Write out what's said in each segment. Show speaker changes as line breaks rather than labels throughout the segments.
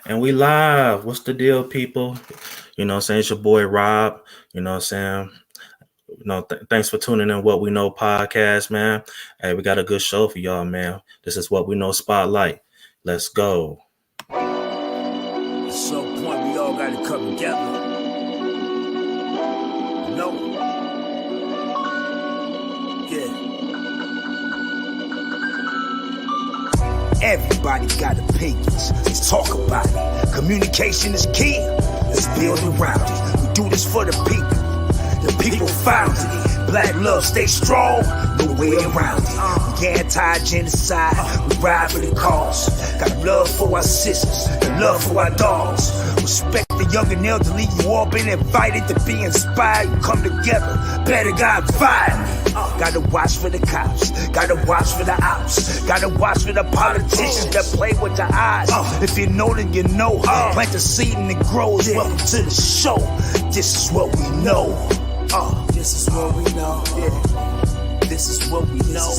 And we live. What's the deal, people? You know what I'm saying? It's your boy Rob. You know what I'm saying? Thanks for tuning in What We Know podcast, man. Hey, we got a good show for y'all, man. This is What We Know Spotlight. Let's go.
At some point, we all got to come together. No. Yeah. Everybody got opinions. Let's talk about it. Communication is key. Let's build around it. We do this for the people. The people founded it. Black love stay strong. No way around it. We anti-genocide. We ride for the cause. Got love for our sisters. And love for our dogs. Respect the young and elderly. You all been invited to be inspired. Come together. Better God violent. Gotta watch for the cops, gotta watch for the ops, gotta watch for the politicians that play with the eyes. If you know, then you know. Plant the seed and it grows. Welcome to the show. This is what we know. This is what we know. This is what we know.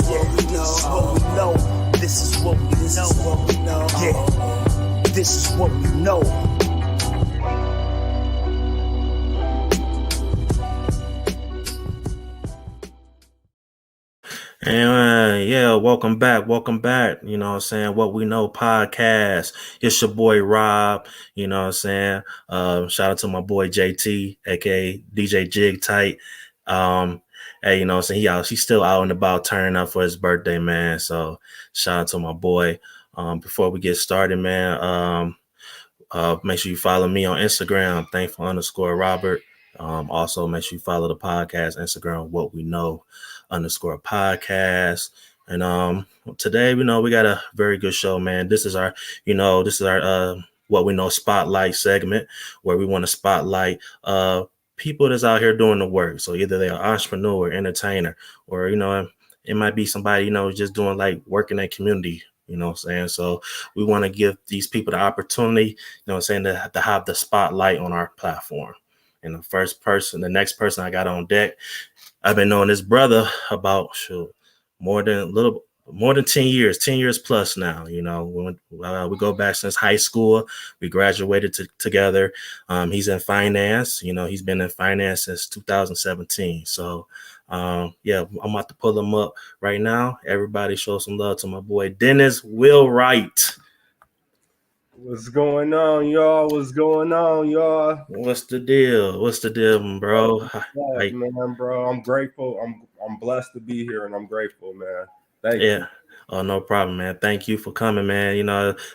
This is what we know. Yeah. This is what we know.
And welcome back. You know what I'm saying? What We Know podcast. It's your boy Rob. You know what I'm saying? Shout out to my boy JT, aka DJ Jig Tight. Hey, you know what I'm saying? He's still out and about turning up for his birthday, man. So shout out to my boy. Before we get started, man, make sure you follow me on Instagram, thankful_Robert. Also make sure you follow the podcast Instagram, What We Know _podcast. And today, we got a very good show, man. This is our What We Know Spotlight segment, where we want to spotlight people that's out here doing the work. So either they're an entrepreneur, entertainer, or it might be somebody just doing like work in their community. You know what I'm saying? So we want to give these people the opportunity, to have the spotlight on our platform. And the next person I got on deck, I've been knowing this brother about more than 10 years plus now. When we go back since high school. We graduated together. He's in finance. He's been in finance since 2017. So I'm about to pull him up right now. Everybody show some love to my boy Dennis WheelWright.
What's going on, y'all? What's the
deal, bro?
Man, bro, I'm grateful. I'm blessed to be here, and I'm grateful, man. Thank you.
Oh, no problem, man. Thank you for coming, man.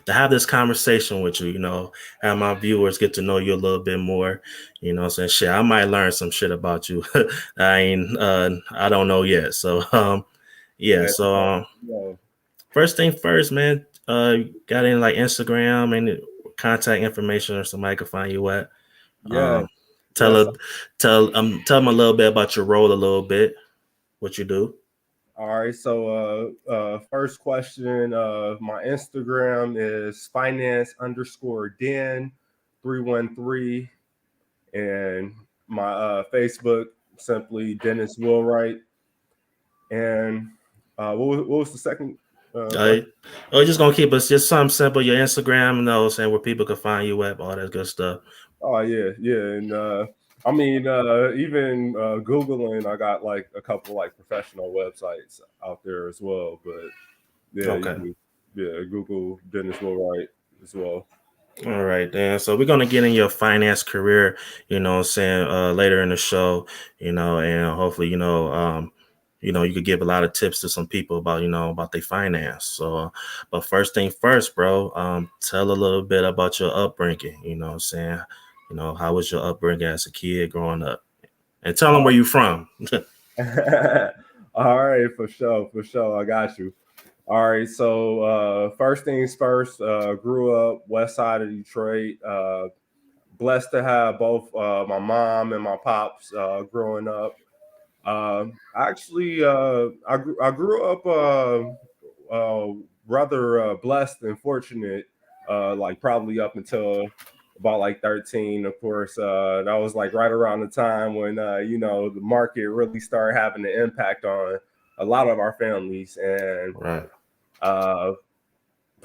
To have this conversation with you, have my viewers get to know you a little bit more. Saying shit, I might learn some shit about you. I don't know yet. So, first thing first, man. Got any like Instagram and contact information or somebody can find you at? Tell them a little bit about your role, a little bit, what you do.
All right. So, first question. My Instagram is finance_den313, and my Facebook simply Dennis WheelWright. And what was the second?
Just gonna keep us just something simple. Your Instagram, saying where people can find you at, all that good stuff.
Oh yeah, and even Googling, I got like a couple like professional websites out there as well. But Google Dennis WheelWright as well.
All right, Dan. So we're gonna get in your finance career, later in the show, and hopefully, you could give a lot of tips to some people about their finance. So, but first thing first, bro, tell a little bit about your upbringing. How was your upbringing as a kid growing up? And tell them where you from.
All right, for sure. I got you. All right, so first things first, grew up west side of Detroit. Blessed to have both my mom and my pops growing up. I grew up rather blessed and fortunate, like probably up until about like 13. Of course, that was like right around the time when the market really started having an impact on a lot of our families, and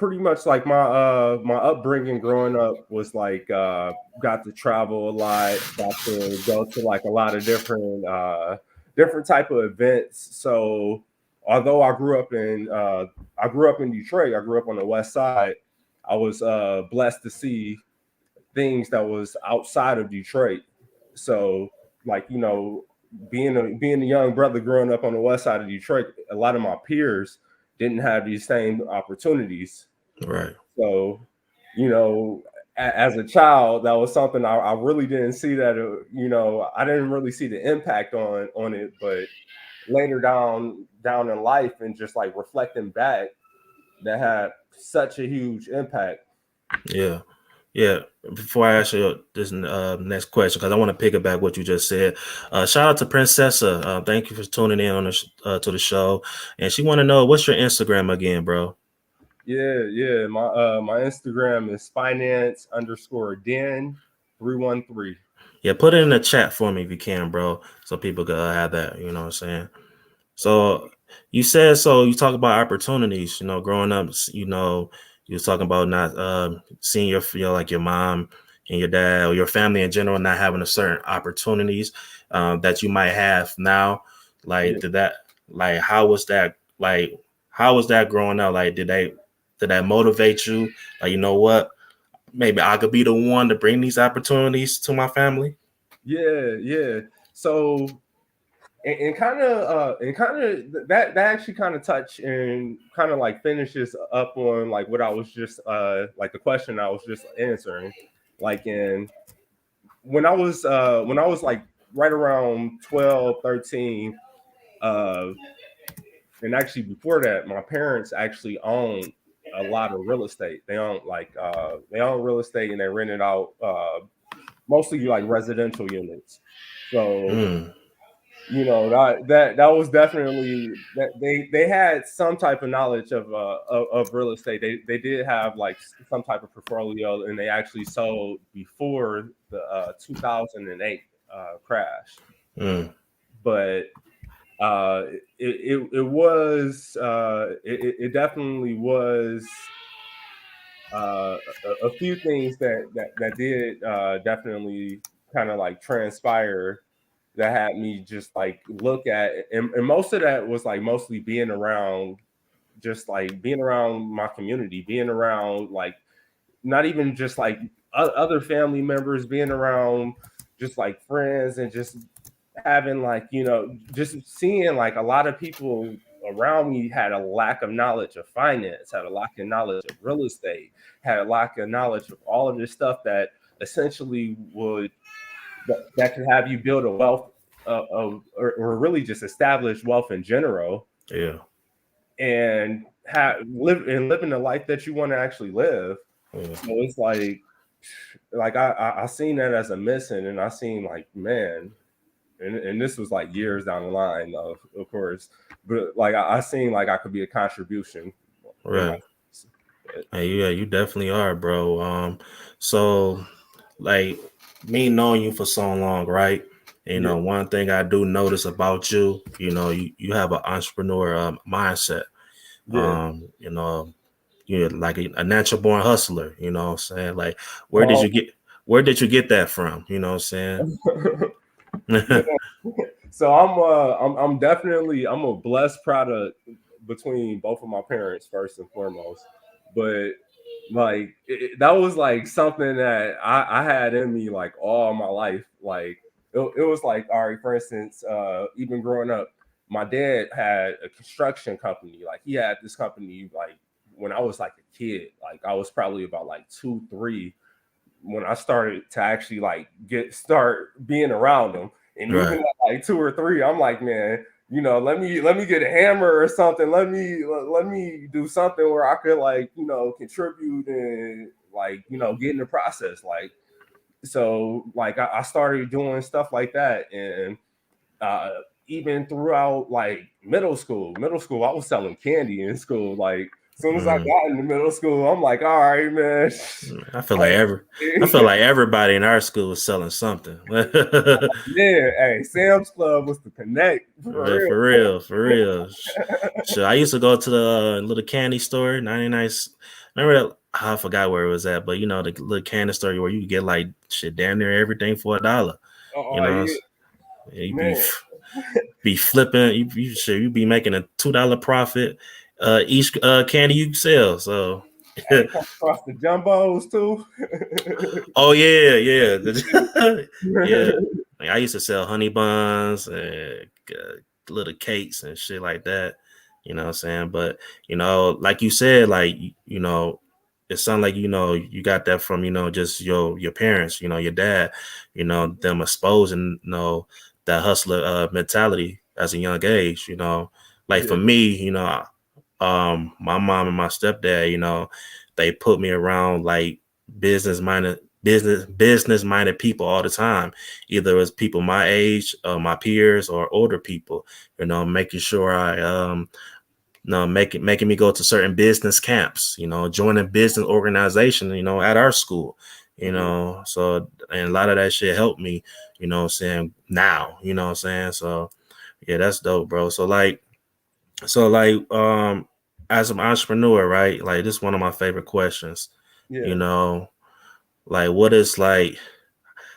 pretty much like my upbringing growing up was like got to travel a lot, got to go to like a lot of different type of events. So although I grew up in Detroit, I grew up on the west side. I was blessed to see things that was outside of Detroit. So like, being a young brother growing up on the west side of Detroit, a lot of my peers didn't have these same opportunities.
Right.
So, you know, as a child, that was something I really didn't see that. I didn't really see the impact on it, but later down in life and just like reflecting back, that had such a huge impact.
Yeah. Yeah, before I ask you this next question, because I want to piggyback what you just said. Shout out to Princessa. Thank you for tuning in on to the show, and she want to know what's your Instagram again, bro.
Yeah. My Instagram is finance_den 313.
Yeah, put it in the chat for me if you can, bro, so people can have that. You know what I'm saying? So you said so. You talk about opportunities. Growing up. You was talking about not seeing like your mom and your dad or your family in general not having a certain opportunities that you might have now. Like,
Yeah.
did that? Like, how was that? Like, how was that growing up? Like, did that motivate you? Like, you know what? Maybe I could be the one to bring these opportunities to my family.
Yeah. So and kind of that actually kind of touch and kind of like finishes up on like what I was just like the question I was just answering. Like in when I was like right around 12, 13, uh and actually before that, my parents actually owned a lot of real estate. They own real estate and they rent it out mostly like residential units. So
Mm,
that was definitely that they had some type of knowledge of real estate. They did have like some type of portfolio, and they actually sold before the 2008 crash.
mm,
But it was it definitely was a few things that did definitely kind of like transpire that had me just like look at it. And most of that was like mostly being around, just like being around my community, being around like not even just like other family members, being around just like friends, and just having like just seeing like a lot of people around me had a lack of knowledge of finance, had a lack of knowledge of real estate, had a lack of knowledge of all of this stuff that essentially that could have you build a wealth or really just establish wealth in general,
yeah.
and living the life that you want to actually live.
Yeah.
So it's like I seen that as a missing, and I seen like, man, and this was like years down the line, of course, but like I seen like I could be a contribution in my.
Right. Hey, yeah, you definitely are, bro. So like me knowing you for so long, right?
Yeah,
One thing I do notice about you, you have an entrepreneur mindset.
yeah.
You know, you're like a natural born hustler. You know what I'm saying? Like,
Oh,
where did you get that from? You know what I'm
man.
saying?
So I'm definitely I'm a blessed product between both of my parents first and foremost, but like that was like something that I had in me like all my life. Like it was like, all right, for instance, even growing up, my dad had a construction company. Like he had this company like when I was like a kid. Like I was probably about like 2, 3 when I started to actually like start being around them. And even
Right.
at like 2 or 3, I'm like, man, let me get a hammer or something. Let me do something where I could like, contribute and like, get in the process. Like so like I started doing stuff like that. And even throughout like middle school, I was selling candy in school. Like soon as I
Mm.
got into middle school, I'm like, all right, man.
I feel like everybody in our school was selling something.
Yeah, hey, Sam's Club was the connect for
For
real.
real, for real. So I used to go to the little candy store, 99. Remember that? I forgot where it was at, but you know the little candy store where you could get like shit damn near everything for $1. You
Oh
know,
yeah,
you
man.
be flipping. You be making a $2 profit each candy you sell. So
Hey, come across the jumbos too.
oh yeah, yeah, yeah. Like, I used to sell honey buns and little cakes and shit like that. You know what I'm saying? But you know, like you said, like you know, it sounds like you know you got that from you know just your parents, you know, your dad, you know, them exposing you know that hustler mentality as a young age. You know, like for
Yeah,
me, you know, my mom and my stepdad, you know, they put me around like business minded people all the time, either as people my age, my peers, or older people, you know, making sure I no, making me go to certain business camps, you know, joining business organization, you know, at our school, you
yeah,
know. So and a lot of that shit helped me, you know what I'm saying, now, you know what I'm saying. So yeah, that's dope, bro. So as an entrepreneur, right? Like this is one of my favorite questions. You
yeah,
know, like what is like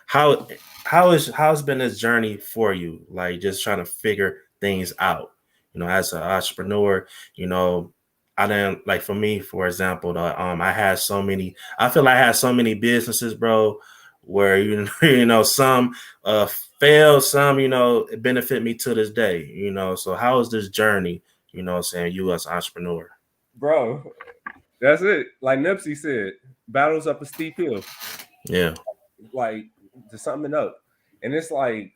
how how's been this journey for you? Like just trying to figure things out. You know, as an entrepreneur, you know, I didn't like for me, for example, I had so many. I feel like I had so many businesses, bro, where you you know some fail, some you know benefit me to this day. You know, so how is this journey? You know, what I'm saying you as an entrepreneur.
bro. That's it. Like Nipsey said, battles up a steep hill.
Yeah.
Like to sum it up, and it's like,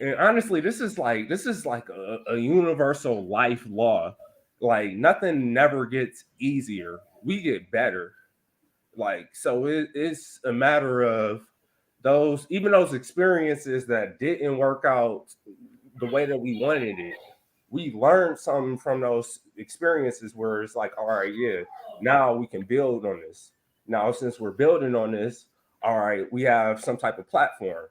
and honestly, this is like a universal life law. Like nothing never gets easier. We get better. Like so, it's a matter of those even those experiences that didn't work out the way that we wanted it. We learned something from those experiences where it's like, all right, yeah, now we can build on this. Now, since we're building on this, all right, we have some type of platform.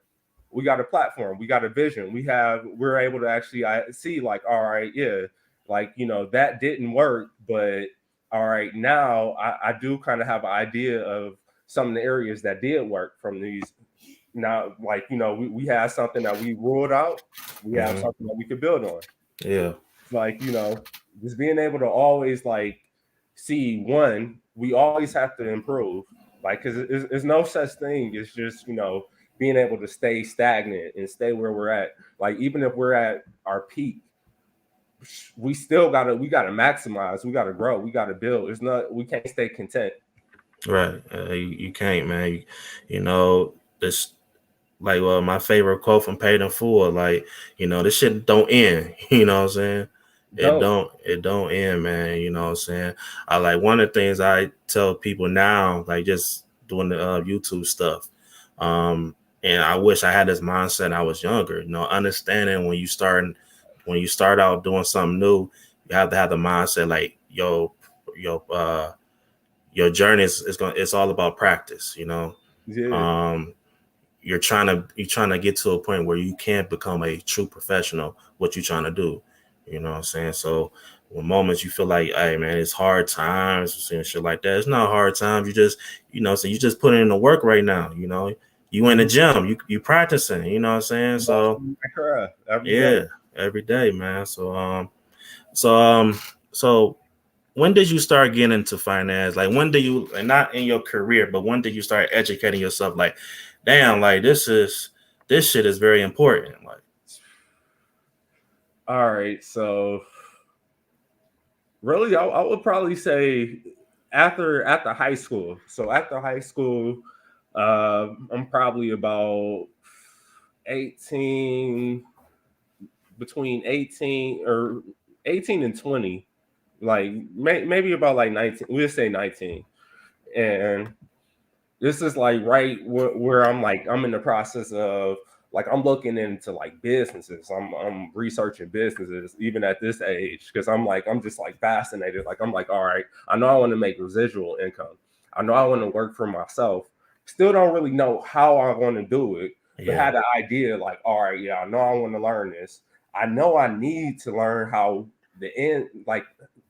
We got a platform. We got a vision. We're able to actually see like, all right, yeah, like that didn't work, but all right, now I do kind of have an idea of some of the areas that did work from these. Now, like we have something that we ruled out. We have
Hmm.
something that we could build on.
Yeah.
Like just being able to always like see one, we always have to improve. Like because there's no such thing as just being able to stay stagnant and stay where we're at. Like even if we're at our peak, we gotta maximize. We gotta grow. We gotta build. It's not we can't stay content.
Right. You can't, man. You know, this like my favorite quote from Paid in Full, like, you know, this shit don't end. You know what I'm saying?
Don't.
It don't end, man. You know what I'm saying? I like one of the things I tell people now, like just doing the YouTube stuff. Um, and I wish I had this mindset when I was younger, you know, understanding when you start out doing something new, you have to have the mindset like, yo, your journey is going it's all about practice, you know.
Yeah.
Um, you're trying to get to a point where you can become a true professional what you're trying to do, you know what I'm saying. So when moments you feel like, hey man, it's hard times and shit like that, it's not hard times. You just, you know, so you just put in the work right now, you know. You in the
Mhm.
gym, you practicing, you know what I'm saying. So
Every day.
yeah, every day, man. So so when did you start getting into finance? Like when did you, and not in your career, but when did you start educating yourself? Like, damn, like this shit is very important. Like,
All right. So really, I would probably say after high school. So after high school, I'm probably about 18, between 18 and 20, like maybe about like 19. We'll say 19, and this is like right where I'm like I'm in the process of like I'm looking into like businesses. I'm researching businesses even at this age because I'm just like fascinated. Like I'm like, all right, I know I want to make residual income. I know I want to work for myself. Still don't really know how I want to do it, but
Yeah.
had the idea like, all right, yeah, I know I want to learn this. I know I need to learn how the end like,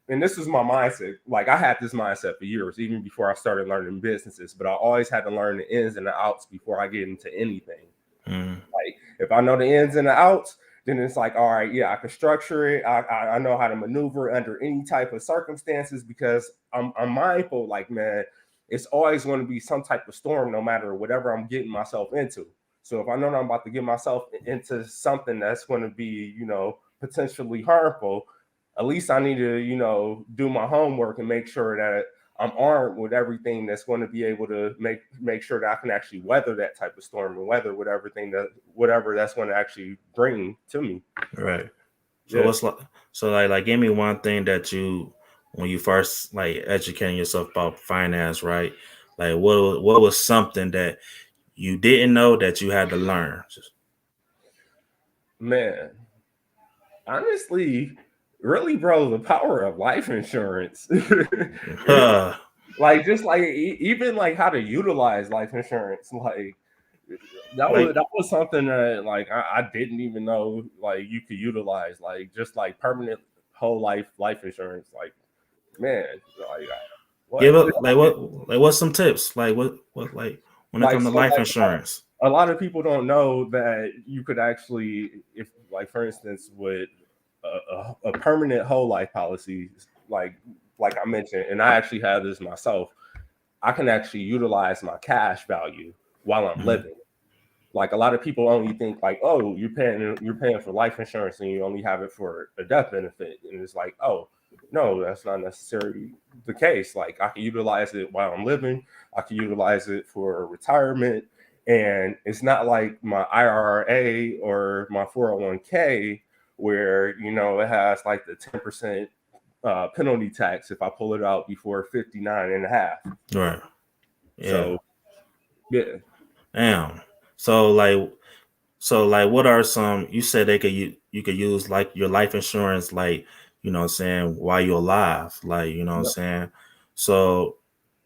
and this is my mindset. Like I had this mindset for years, even before I started learning businesses, but I always had to learn the ins and the outs before I get into anything.
Mm.
Like if I know the ins and the outs, then it's like, all right, yeah, I can structure it. I know how to maneuver under any type of circumstances because I'm mindful. Like man, it's always going to be some type of storm, no matter whatever I'm getting myself into. So if I know that I'm about to get myself into something that's going to be, potentially harmful, at least I need to, do my homework and make sure that I'm armed with everything that's going to be able to make sure that I can actually weather that type of storm and weather whatever that's going to actually bring to me.
Right. So
Yeah,
what's like give me one thing that you when you first like educating yourself about finance, right? Like what was something that you didn't know that you had to learn?
man. Honestly, really, bro, the power of life insurance.
Huh.
Like just like even like how to utilize life insurance. Like
Like
that was something that like I didn't even know like you could utilize like just like permanent whole life insurance. Like man, like
give
what?
up what's some tips? Like what like when it
Like
comes to
so
life
like
insurance?
a lot of people don't know that you could actually, if like for instance, with a permanent whole life policy, like like I mentioned, and I actually have this myself, I can actually utilize my cash value while I'm
Mhm.
living. Like a lot of people only think like, oh, you're paying for life insurance and you only have it for a death benefit, and it's like, oh, no, that's not necessarily the case. Like I can utilize it while I'm living, I can utilize it for retirement, and it's not like my IRA or my 401k where it has like the 10% penalty tax if I pull it out before 59 and a half.
Right. Yeah.
So yeah.
Damn. So like what are some you said you could use like your life insurance like what I'm saying while you're alive like what I'm saying. So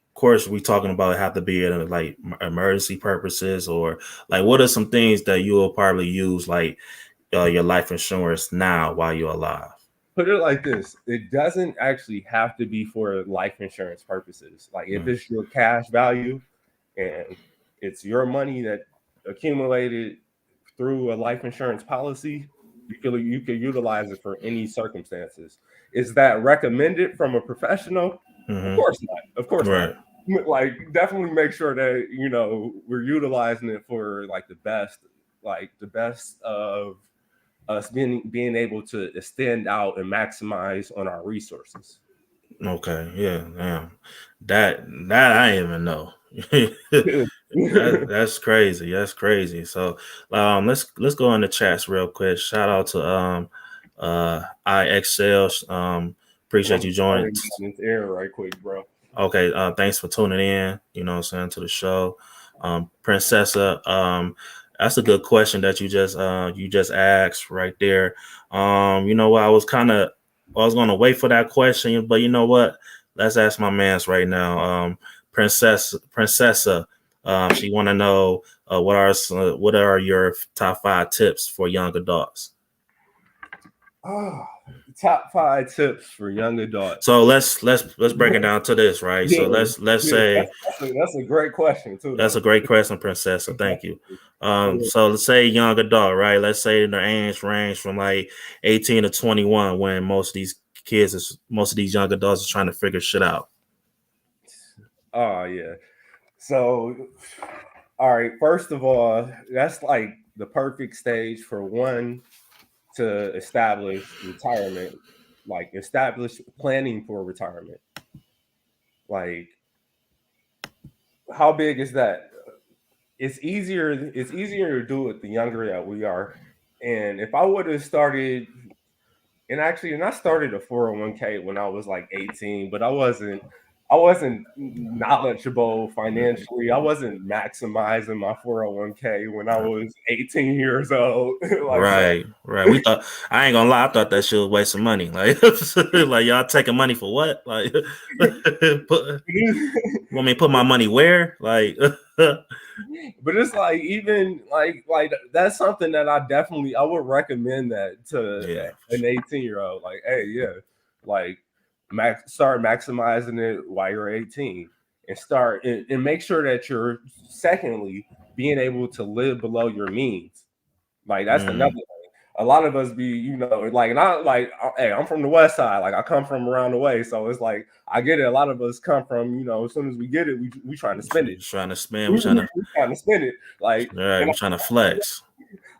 of course we talking about have to be in like emergency purposes or like what are some things that you will probably use like your life insurance now while you're alive.
Put it like this, it doesn't actually have to be for life insurance purposes. Like if
Mm.
it's your cash value and it's your money that accumulated through a life insurance policy, you could utilize it for any circumstances. Is that recommended from a professional? Of
Hmm.
course not. Of course not.
Right.
Like definitely make sure that we're utilizing it for like the best of us being able to extend out and maximize on our resources.
Okay. Yeah. Damn. That I didn't even know. That's crazy. That's crazy. So let's go in the chats real quick. Shout out to IXL. Appreciate
I'm
you
sorry,
joining.
man, this air right quick, bro.
Okay, thanks for tuning in, what I'm saying, to the show. Princessa, that's a good question that you just asked right there. You know what, I was gonna wait for that question, but you know what? Let's ask my man's right now. Princessa, she wanna know what are your top 5 tips for young adults?
Ah, top 5 tips for young adults.
So let's break it down to this, right?
Yeah,
So let's
yeah,
say
that's a great question too,
that's a
though.
great question, Princess. So thank you.
Yeah.
So let's say young adult, right? Let's say their age range from like 18 to 21 when most of these young adults are trying to figure shit out.
Oh yeah. So, all right. First of all, that's like the perfect stage for one to establish retirement, like establish planning for retirement. Like, how big is that? It's easier to do it the younger that we are. And if I would have started, and I started a 401k when I was like 18, but I wasn't I wasn't knowledgeable financially. I wasn't maximizing my 401k when I was 18 years old. Like so.
Right, right. We thought I ain't gonna lie, I thought that shit was wasting money. Like, like y'all taking money for what? Like, want me to put my money where? Like,
But it's like even like that's something that I would recommend that to
yeah,
an 18-year-old. Like, hey, yeah, like start maximizing it while you're 18, and start and make sure that you're secondly being able to live below your means. Like that's another
mm,
thing. A lot of us be, like, and hey, I'm from the West Side. Like I come from around the way, so it's like I get it. A lot of us come from, as soon as we get it, we trying to spend it.
trying to spend,
We,
we trying
we,
to,
we trying to spend it. Like,
right,
and
we trying to flex.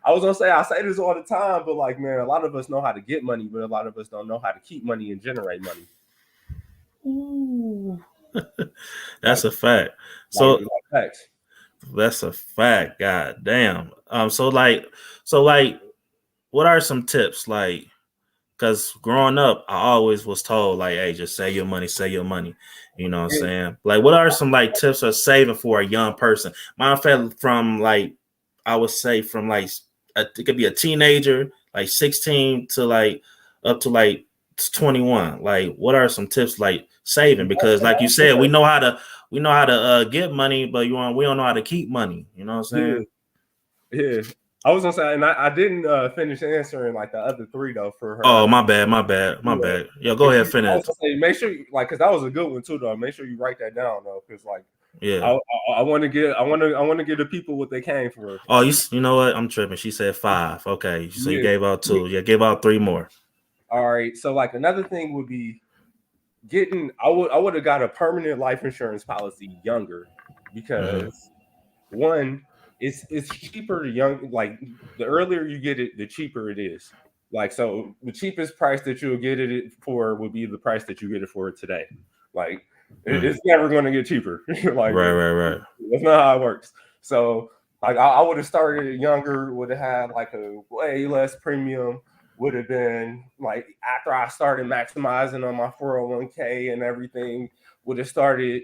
I was gonna say I say this all the time, but like, man, a lot of us know how to get money, but a lot of us don't know how to keep money and generate money.
Ooh.
Like,
That's a fact.
like,
So
like facts.
that's a fact. God damn. So like, what are some tips? Like, because growing up, I always was told, like, hey, just save your money, save your money. You know what I'm
Yeah,
saying? Like, what are some like tips for saving for a young person? Matter of fact, from like, I would say from like, it could be a teenager, like 16 to like up to like 21. Like, what are some tips like saving? Because like you said, we know how to get money, but we don't know how to keep money. You know what I'm
yeah,
saying?
yeah. I was gonna say, and I didn't finish answering like the other three though for
Oh,
her.
my bad, my bad, my
Yeah.
bad. Yo, go
If
ahead,
you, I
finish.
was gonna say, make sure like, because that was a good one too, though. Make sure you write that down though, because like,
Yeah.
I want to give the people what they came for.
Oh, you know what? I'm tripping. She said 5. Okay, so you
Yeah.
gave out 2. Yeah, give out 3 more.
All right. So like another thing would be getting. I would have got a permanent life insurance policy younger,
Mm-hmm.
because one, it's cheaper to young. Like the earlier you get it, the cheaper it is. Like, so the cheapest price that you'll get it for would be the price that you get it for today. Like
Mm.
it's never going to get cheaper. Like
Right, right, right.
that's not how it works. So like I would have started younger, would have had like a way less premium, would have been like after I started maximizing on my 401k and everything, would have started,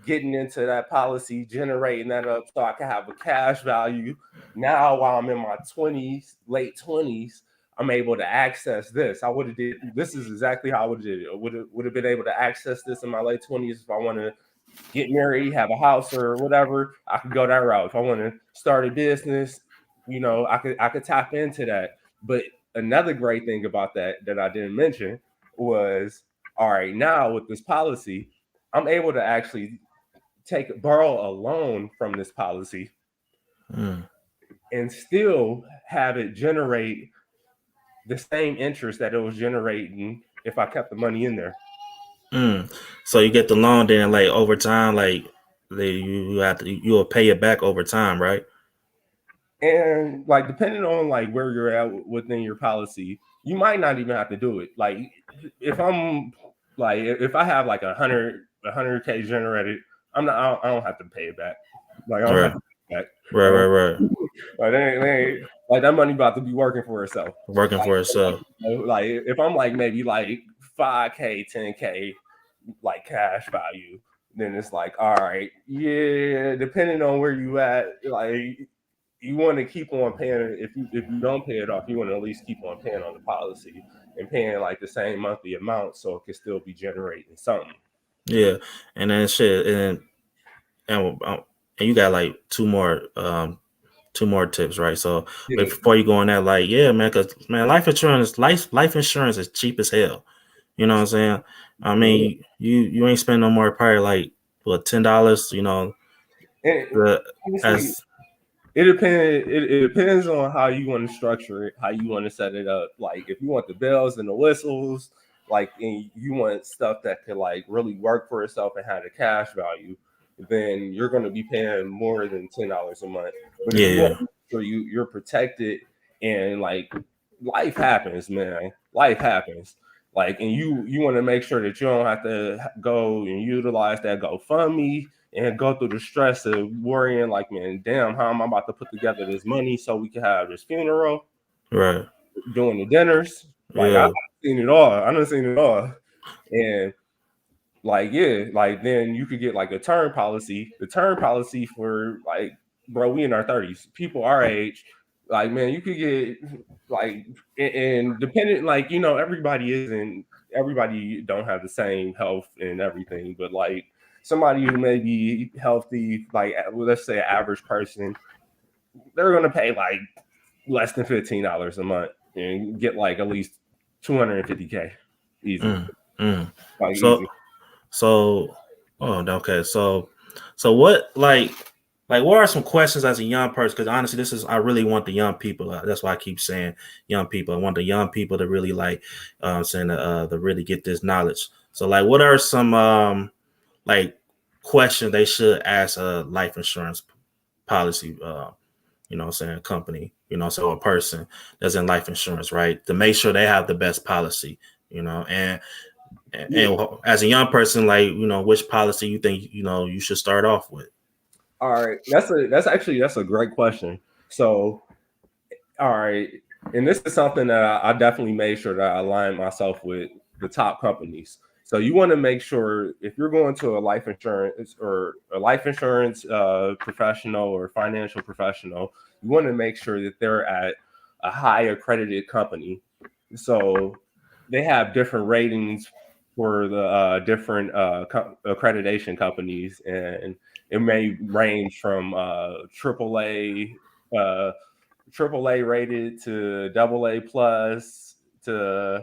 getting into that policy, generating that up so I could have a cash value. Now while I'm in my 20s, late 20s, I'm able to access this. I would have did this is exactly how I would have did it. I would have been able to access this in my late 20s if I want to get married, have a house or whatever. I could go that route. If I want to start a business, I could tap into that. But another great thing about that I didn't mention was, all right, now with this policy, I'm able to actually borrow a loan from this policy
Mm.
and still have it generate the same interest that it was generating if I kept the money in there.
Mm. So you get the loan, then like over time, like you have to you will pay it back over time, right?
And like depending on like where you're at within your policy, you might not even have to do it. Like if I'm like if I have like 100K generated, I don't have to pay it back. Like I don't have
Right,
to pay it back.
right, right, right.
Like like that money about to be working for itself.
Working
Like,
for itself.
like if I'm like maybe like 5K, 10K like cash value, then it's like, all right, yeah, depending on where you at, like you want to keep on paying. If you don't pay it off, you want to at least keep on paying on the policy and paying like the same monthly amount so it can still be generating something.
Yeah, and then shit, and you got like two more tips, right? So, but
Yeah,
before you go on that, like, yeah, man, because man, life insurance is cheap as hell. You know what I'm saying? I
yeah.
mean, you ain't spend no more, probably like what, $10. You know,
And
the
honestly,
as
it depends. It depends on how you want to structure it, how you want to set it up. Like if you want the bells and the whistles, like and you want stuff that could like really work for itself and have the cash value, then you're going to be paying more than $10 a month. But if you want
yeah,
to make sure you're protected and like life happens, man, life happens. Like and you want to make sure that you don't have to go and utilize that GoFundMe and go through the stress of worrying, like, man, damn, how am I about to put together this money so we can have this funeral,
right,
doing the dinners? Like, I've
yeah,
seen it all. I done seen it all. And Like, yeah, like then you could get like a term policy. The term policy for like, bro, we in our 30s, people our age, like, man, you could get like, and dependent, like, everybody don't have the same health and everything, but like somebody who may be healthy, like let's say an average person, they're gonna pay like less than $15 a month and get like at least 250K easy,
Mm, mm.
like
So
easy.
so okay. So what like what are some questions as a young person? Because honestly, this is I really want the young people. That's why I keep saying young people. I want the young people to really like saying to really get this knowledge. So like what are some like questions they should ask a life insurance policy company, so a person that's in life insurance, right? To make sure they have the best policy,
Yeah.
and as a young person, like, which policy you think, you should start off with?
All right. That's a great question. So, all right. And this is something that I definitely made sure that I align myself with the top companies. So you want to make sure if you're going to a life insurance professional or financial professional, you want to make sure that they're at a high accredited company. So they have different ratings for the different accreditation companies, and it may range from uh, AAA rated to AA plus to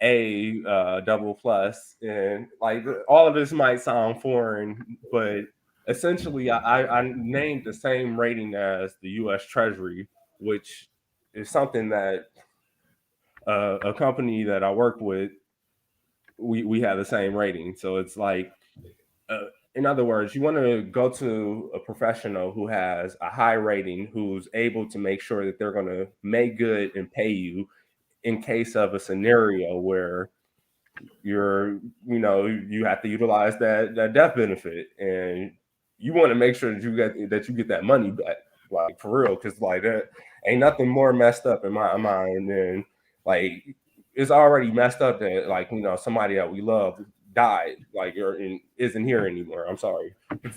A double plus, and like all of this might sound foreign, but essentially, I named the same rating as the U.S. Treasury, which is something that a company that I work with, we have the same rating. So it's like, uh, in other words, you want to go to a professional who has a high rating, who's able to make sure that they're going to make good and pay you in case of a scenario where you have to utilize that death benefit, and you want to make sure that you get that money back, like for real, because like that ain't nothing more messed up in my mind than like it's already messed up that like somebody that we love died, like or isn't here anymore. I'm sorry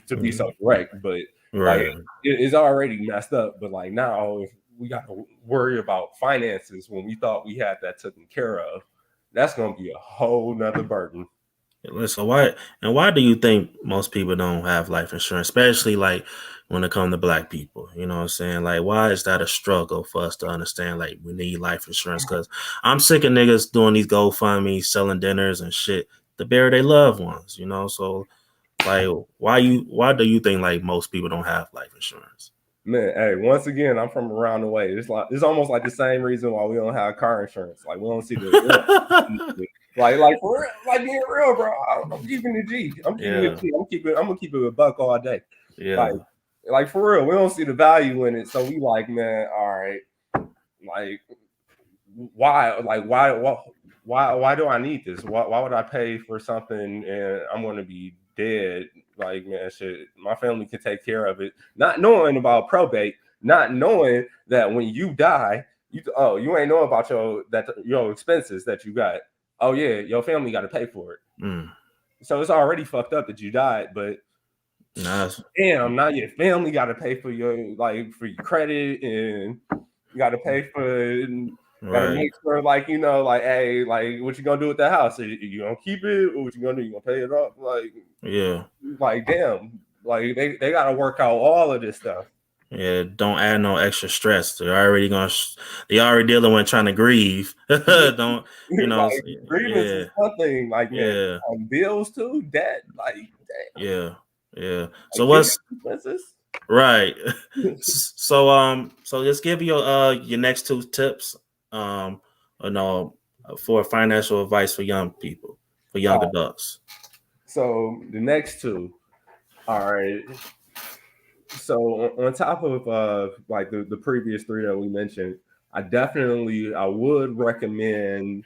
to be so direct, but like
Right.
it's already messed up. But like now, if we got to worry about finances when we thought we had that taken care of, that's gonna be a whole nother burden.
So why do you think most people don't have life insurance, especially like when it comes to black people? You know what I'm saying? Like, why is that a struggle for us to understand? Like, we need life insurance because I'm sick of niggas doing these GoFundMe, selling dinners and shit to bury their loved ones. So like, why do you think like most people don't have life insurance?
Man, hey, once again, I'm from around the way. It's almost like the same reason why we don't have car insurance. Like we don't see like for real, like being real, bro. I'm keeping the G. I'm keeping the
Yeah,
G. I'm gonna keep it a buck all day. Like
yeah,
like for real, we don't see the value in it. So we like, man, all right, like why do I need this? Why would I pay for something and I'm going to be dead? Like, man, shit, my family can take care of it. Not knowing about probate, not knowing that when you die, you ain't know about your expenses that you got. Oh yeah, your family got to pay for it.
mm,
So it's already fucked up that you died, but
nah,
damn, now your family got to pay for your credit, and you got to pay for, got to
right,
make sure, like like, hey, like what you gonna do with that house? You gonna keep it, or what you gonna do? You gonna pay it off?
yeah.
Like damn, like they got to work out all of this stuff.
Yeah, don't add no extra stress. They already dealing with trying to grieve. Don't
Like grievance
yeah,
is one thing, like man,
yeah,
bills too, debt, like damn,
yeah, yeah. So
like kid
what's
expenses.
right? So just give your next two tips. Um, no, for financial advice for young people, for young adults.
So the next two, all right. So on top of like the previous three that we mentioned, I would recommend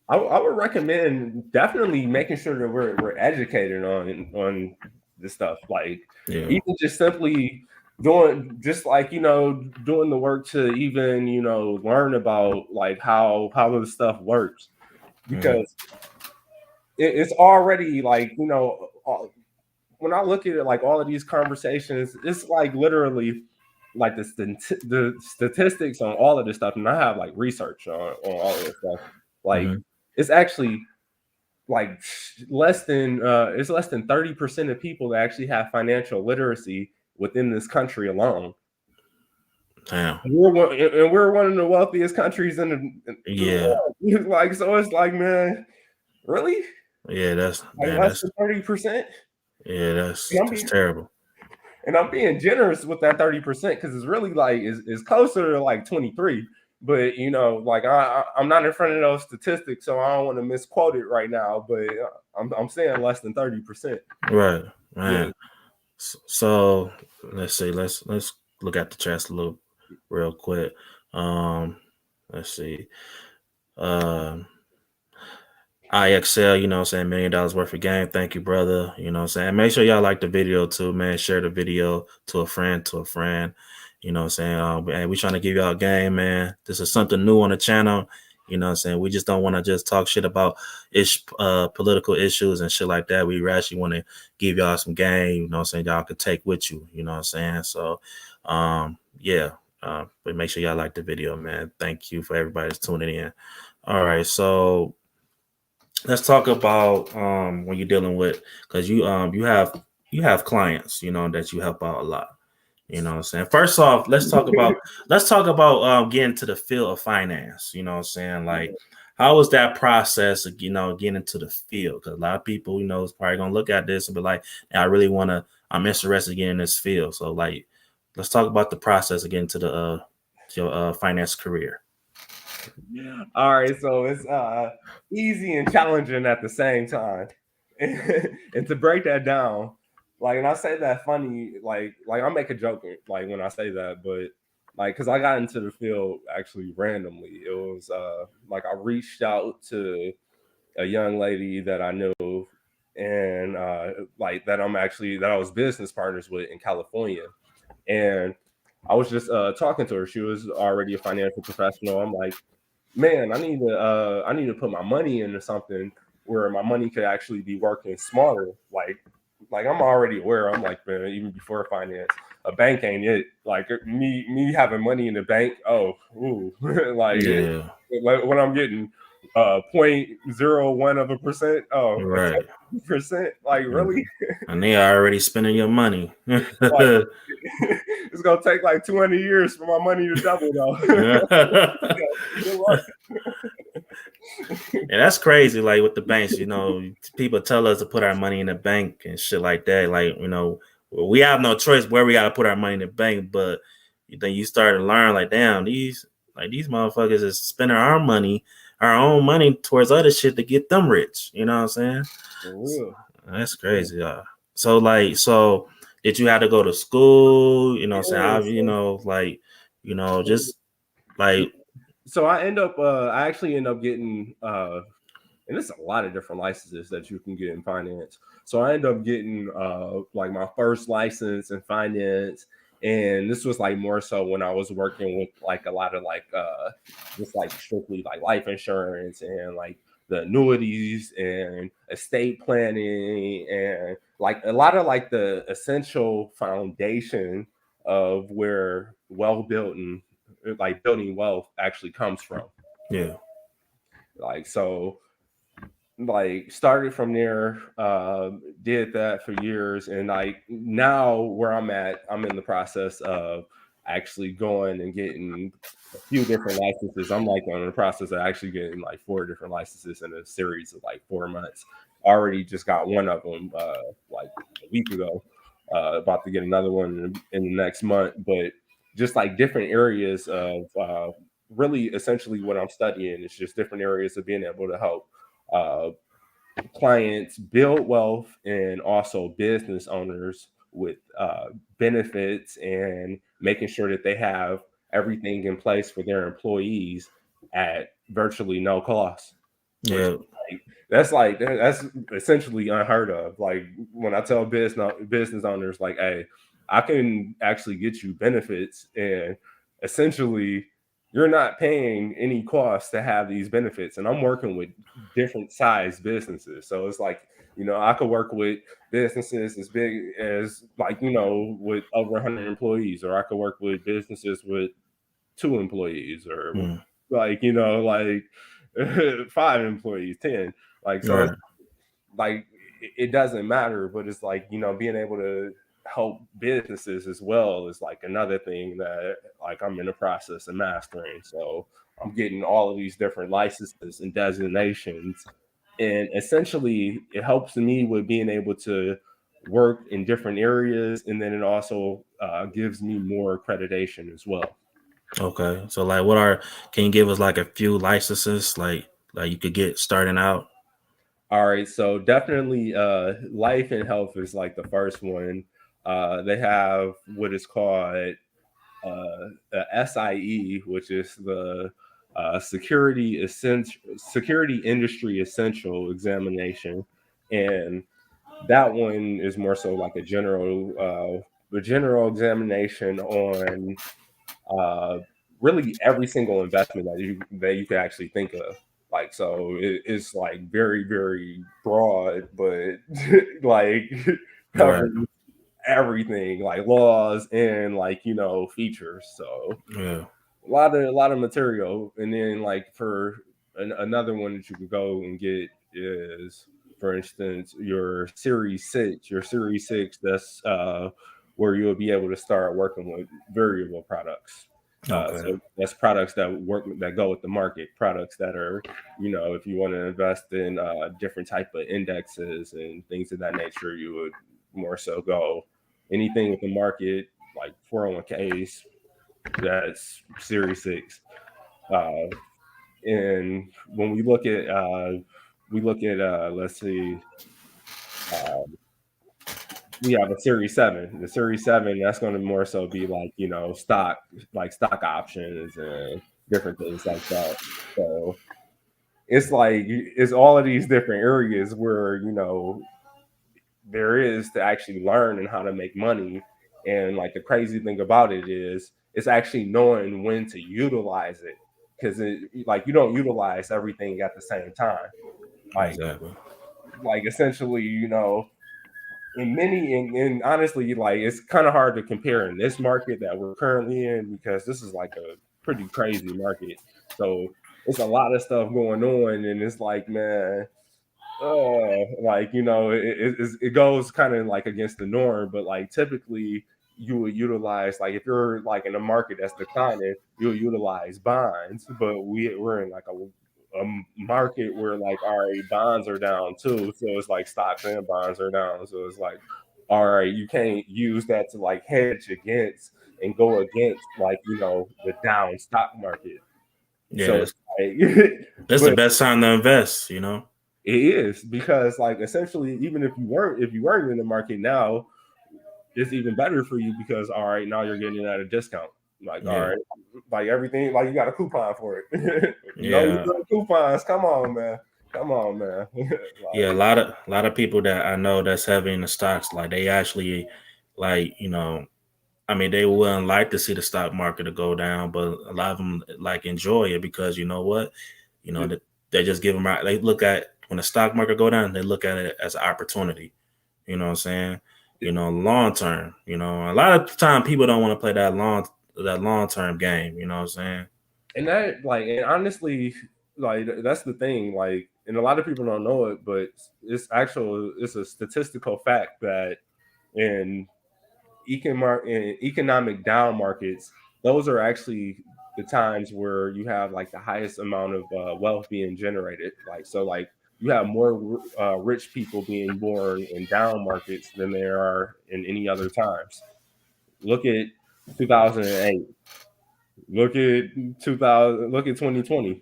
I would recommend definitely making sure that we're educated on this stuff. Like
Yeah.
even just simply doing the work to even learn about like how this stuff works,
Mm,
because it's already like, you know, when I look at it, like all of these conversations, it's like literally like the statistics on all of this stuff, and I have like research on all of this stuff. Like
Mhm.
it's actually like it's less than 30% of people that actually have financial literacy within this country alone.
Damn.
And we're one of the wealthiest countries in the
Yeah.
world. Like, so it's like, man, really?
Yeah,
Like less than 30%? And I'm
that's
being
terrible.
and I'm being generous with that 30% because it's really like is closer to like 23. But you know, like I'm not in front of those statistics, so I don't want to misquote it right now. But I'm saying less than 30%.
Right,
Yeah.
man. So let's see. Let's look at the chats a little real quick. Um, let's see. Um, IXL, you know what I'm saying, $1 million worth of game. Thank you, brother. You know what I'm saying? Make sure y'all like the video too, man. Share the video to a friend, You know what I'm saying? And we trying to give y'all a game, man. This is something new on the channel. You know what I'm saying? We just don't want to just talk shit about political issues and shit like that. We actually want to give y'all some game, you know what I'm saying, y'all can take with you, you know what I'm saying? So, yeah. But make sure y'all like the video, man. Thank you for everybody that's tuning in. All right, so let's talk about when you're dealing with, because you have clients, you know, that you help out a lot. You know what I'm saying? First off, let's talk about getting to the field of finance. You know what I'm saying? Like, how was that process of, you know, getting into the field? Because a lot of people, you know, is probably gonna look at this and be like, "Hey, I'm interested in getting in this field." So like, let's talk about the process of getting to the your finance career.
All right, so it's easy and challenging at the same time. And to break that down, like, and I say that funny, like I make a joke like when I say that, but like because I got into the field actually randomly. It was like I reached out to a young lady that I knew and like that I was business partners with in California. And I was just talking to her. She was already a financial professional. I'm like, man, I need to put my money into something where my money could actually be working smarter. Like I'm already aware. I'm like, man, even before finance, a bank ain't it. Like me having money in the bank. Oh, ooh, like
Yeah,
when I'm getting 0.01%. Oh,
right.
10%. Like really?
And they are already spending your money.
Like it's gonna take like 200 years for my money to double though. Good luck.
Yeah, that's crazy. Like with the banks, you know, people tell us to put our money in the bank and shit like that. Like, you know, we have no choice where we got to put our money in the bank. But then you start to learn, like, damn, these motherfuckers is spending our own money towards other shit to get them rich. You know what I'm saying?
For real.
That's crazy. So did you have to go to school? You know what
Yeah,
I'm saying? Just like,
so I actually end up getting and it's a lot of different licenses that you can get in finance. So I ended up getting like my first license in finance, and this was like more so when I was working with like a lot of like just like strictly like life insurance and like the annuities and estate planning and like a lot of like the essential foundation of where well built and like building wealth actually comes from.
yeah,
Like so like started from there, did that for years, and like now where I'm at, I'm in the process of actually going and getting a few different licenses. I'm like on the process of actually getting like 4 different licenses in a series of like 4 months. Already just got one of them like a week ago. About to get another one in the next month, but just like different areas of really essentially what I'm studying is just different areas of being able to help uh, clients build wealth and also business owners with benefits and making sure that they have everything in place for their employees at virtually no cost, which
yeah,
that's essentially unheard of. Like when I tell business owners like, hey, I can actually get you benefits and essentially you're not paying any cost to have these benefits. And I'm working with different size businesses. So it's like, I could work with businesses as big as like, with over 100 employees, or I could work with businesses with 2 employees, or
Mm,
like, like 5 employees, 10. Like, so it's
right.
like, it doesn't matter, but it's like, being able to help businesses as well is like another thing that like I'm in the process of mastering. So I'm getting all of these different licenses and designations, and essentially it helps me with being able to work in different areas, and then it also gives me more accreditation as well.
Okay. So like what are can you give us like a few licenses like you could get starting out?
All right, so definitely life and health is like the first one. They have what is called SIE, which is the security industry essential examination, and that one is more so like a general examination on uh, really every single investment that you can actually think of. Like, so it's like very, very broad, but like
Right.
covering everything, like laws and like features. So
Yeah.
a lot of material. And then like for another one that you could go and get is, for instance, your series 6. That's where you'll be able to start working with variable products.
Okay.
So that's products that go with the market, products that are, if you want to invest in different type of indexes and things of that nature, you would more so go anything with the market, like 401ks. That's Series 6. Uh, and when we look at let's see, uh, we have a Series 7. The Series 7, that's going to more so be like, stock options and different things like that. So it's like it's all of these different areas where there is to actually learn and how to make money. And like the crazy thing about it is it's actually knowing when to utilize it, because like you don't utilize everything at the same time. Like
Exactly.
like essentially, and honestly, like it's kind of hard to compare in this market that we're currently in, because this is like a pretty crazy market. So it's a lot of stuff going on, and it's like, man, like it goes kind of like against the norm, but like typically you would utilize, like if you're like in a market that's declining, you'll utilize bonds. But we're in like a market where like, all right, bonds are down too, so it's like stocks and bonds are down, so it's like, all right, you can't use that to like hedge against and go against like the down stock market. So
Yes.
it's like
That's the
but
best time to invest.
it is, because like essentially, even if you weren't in the market now, it's even better for you, because all right, now you're getting it at a discount. Like, all
Yeah.
right, like everything, like you got a coupon for it. You
Yeah.
good coupons. Come on, man. Come on, man.
Yeah,
Like,
a lot of people that I know that's heavy in the stocks, like they actually like, I mean, they wouldn't like to see the stock market to go down, but a lot of them like enjoy it because you know what, that they just give them out. They look at when the stock market go down, they look at it as an opportunity. You know what I'm saying? Long term. A lot of the time people don't want to play that long term game. You know what I'm saying?
and that, like, and honestly, like that's the thing. Like, and a lot of people don't know it, but it's a statistical fact that in in economic down markets, those are actually the times where you have like the highest amount of wealth being generated. Like, so like you have more rich people being born in down markets than there are in any other times. Look at 2008. Look at 2000. Look at 2020.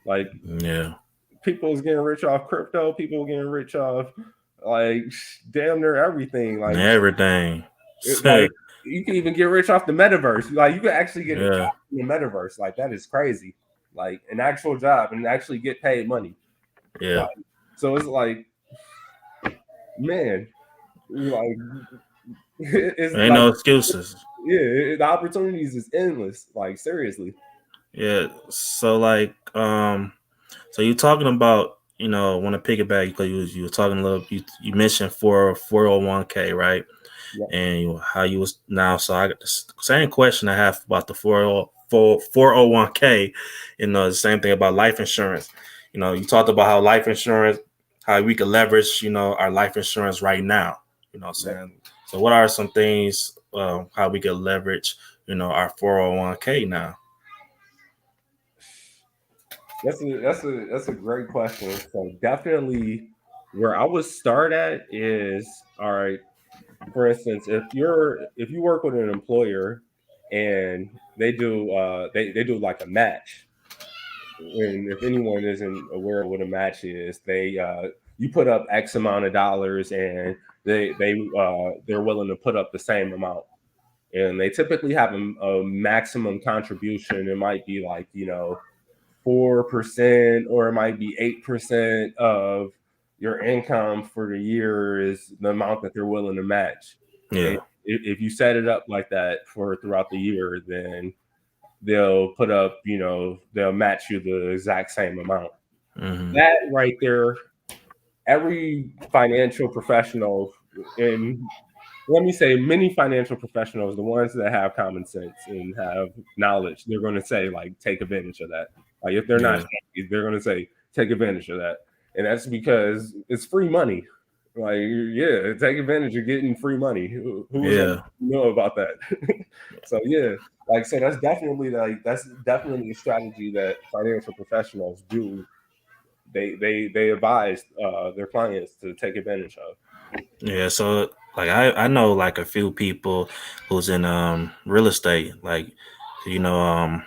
Like,
Yeah.
people was getting rich off crypto. People getting rich off like damn near everything.
Everything.
Like you can even get rich off the metaverse. Like, you can actually get a job
Yeah.
in the metaverse. Like, that is crazy. Like, an actual job, and actually get paid money.
Yeah.
Like, so it's like, man, like it's
Ain't
like,
no excuses.
yeah, the opportunities is endless. Like, seriously.
Yeah. So like so you're talking about, want to piggyback because you were talking a little you mentioned 401k, right?
Yeah,
And how you was now. So I got the same question I have about the 401k. The same thing about life insurance. You talked about how life insurance, how we can leverage, our life insurance right now. You know what I'm
yeah.
saying? So what are some things how we can leverage, our 401k now?
That's a great question. So definitely, where I would start at is, all right. For instance, if you work with an employer and they do like a match, and if anyone isn't aware of what a match is, you put up X amount of dollars and they're willing to put up the same amount, and they typically have a maximum contribution. It might be like 4%, or it might be 8% of your income for the year is the amount that they're willing to match. And
Yeah.
if you set it up like that for throughout the year, then they'll put up, they'll match you the exact same amount.
Hmm.
That right there, every financial professional, and let me say many financial professionals, the ones that have common sense and have knowledge, they're going to say like take advantage of that. Like if they're not
Yeah.
sharp, they're going to say take advantage of that, and that's because it's free money. Like yeah, take advantage of getting free money. Who's going to
Yeah.
know about that? So yeah, so that's definitely a strategy that financial professionals do. They advise their clients to take advantage of.
Yeah, so like I know like a few people who's in real estate, like you know um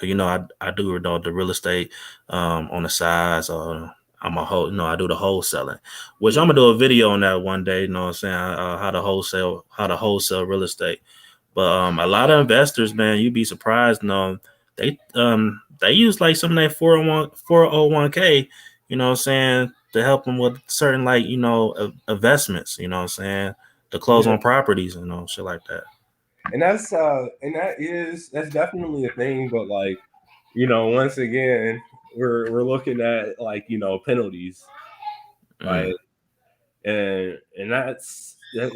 I do the real estate on the side. So I'm a whole I do the wholesaling, which I'm gonna do a video on that one day. You know what I'm saying? How to wholesale real estate. But a lot of investors, man, you'd be surprised. They use like some of that 401k. You know what I'm saying, to help them with certain like investments. You know what I'm saying, to close
Yeah.
on properties. Shit like that.
That's definitely a thing, but like once again, we're looking at like penalties, like
Mm,
and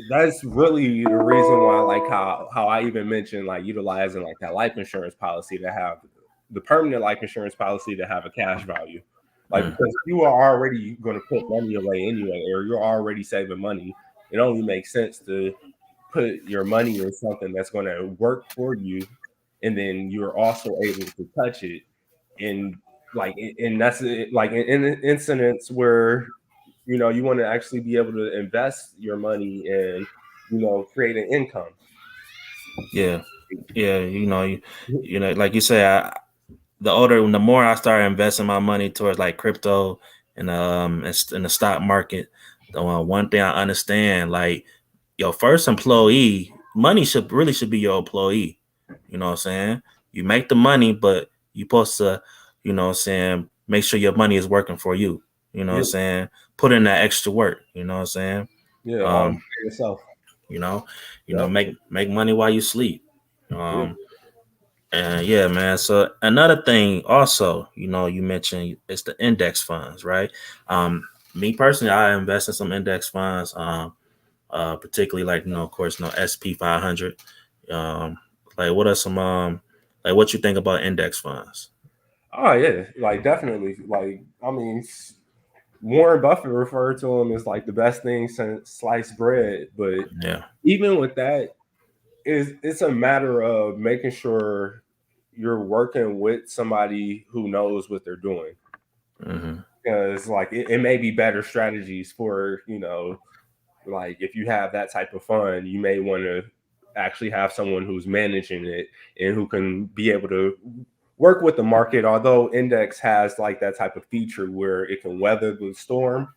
that's really the reason why, like how I even mentioned like utilizing like that life insurance policy to have the permanent life insurance policy to have a cash value, like
mm,
because if you are already going to put money away anyway, or you're already saving money, it only makes sense to put your money in something that's going to work for you, and then you're also able to touch it. And and that's it, like in incidents where you want to actually be able to invest your money and create an income.
yeah, yeah. Like you say, the more I start investing my money towards like crypto and in the stock market, the one thing I understand, like your first employee, money should be your employee. You know what I'm saying? You make the money, but you supposed to, what I'm saying, make sure your money is working for you. You know what I'm
Yeah,
saying? Put in that extra work. You know what I'm saying?
yeah, all
Um,
by yourself.
you know,
Yep.
make money while you sleep.
Yeah.
Um, and yeah, man. So another thing also, you mentioned it's the index funds, right? Me personally, I invest in some index funds. Particularly like of course, SP 500. Um, like what are some like what you think about index funds?
Oh yeah, like definitely. Like I mean, Warren Buffett referred to him as like the best thing since sliced bread. But
Yeah.
even with that, it's a matter of making sure you're working with somebody who knows what they're doing,
Hmm.
because like it may be better strategies for like if you have that type of fund, you may want to actually have someone who's managing it and who can be able to work with the market. Although index has like that type of feature where it can weather the storm,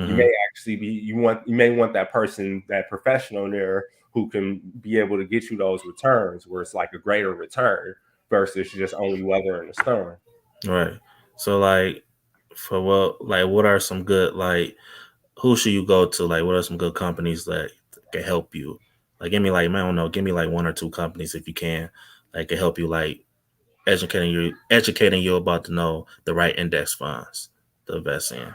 you may
Hmm.
actually be you may want that person, that professional there, who can be able to get you those returns where it's like a greater return versus just only weathering the storm.
Right. So like what are some good, like who should you go to? Like what are some good companies that can help you? Like give me like, man, I don't know, give me like one or two companies if you can, that can help you, like educating you about to know the right index funds to invest in.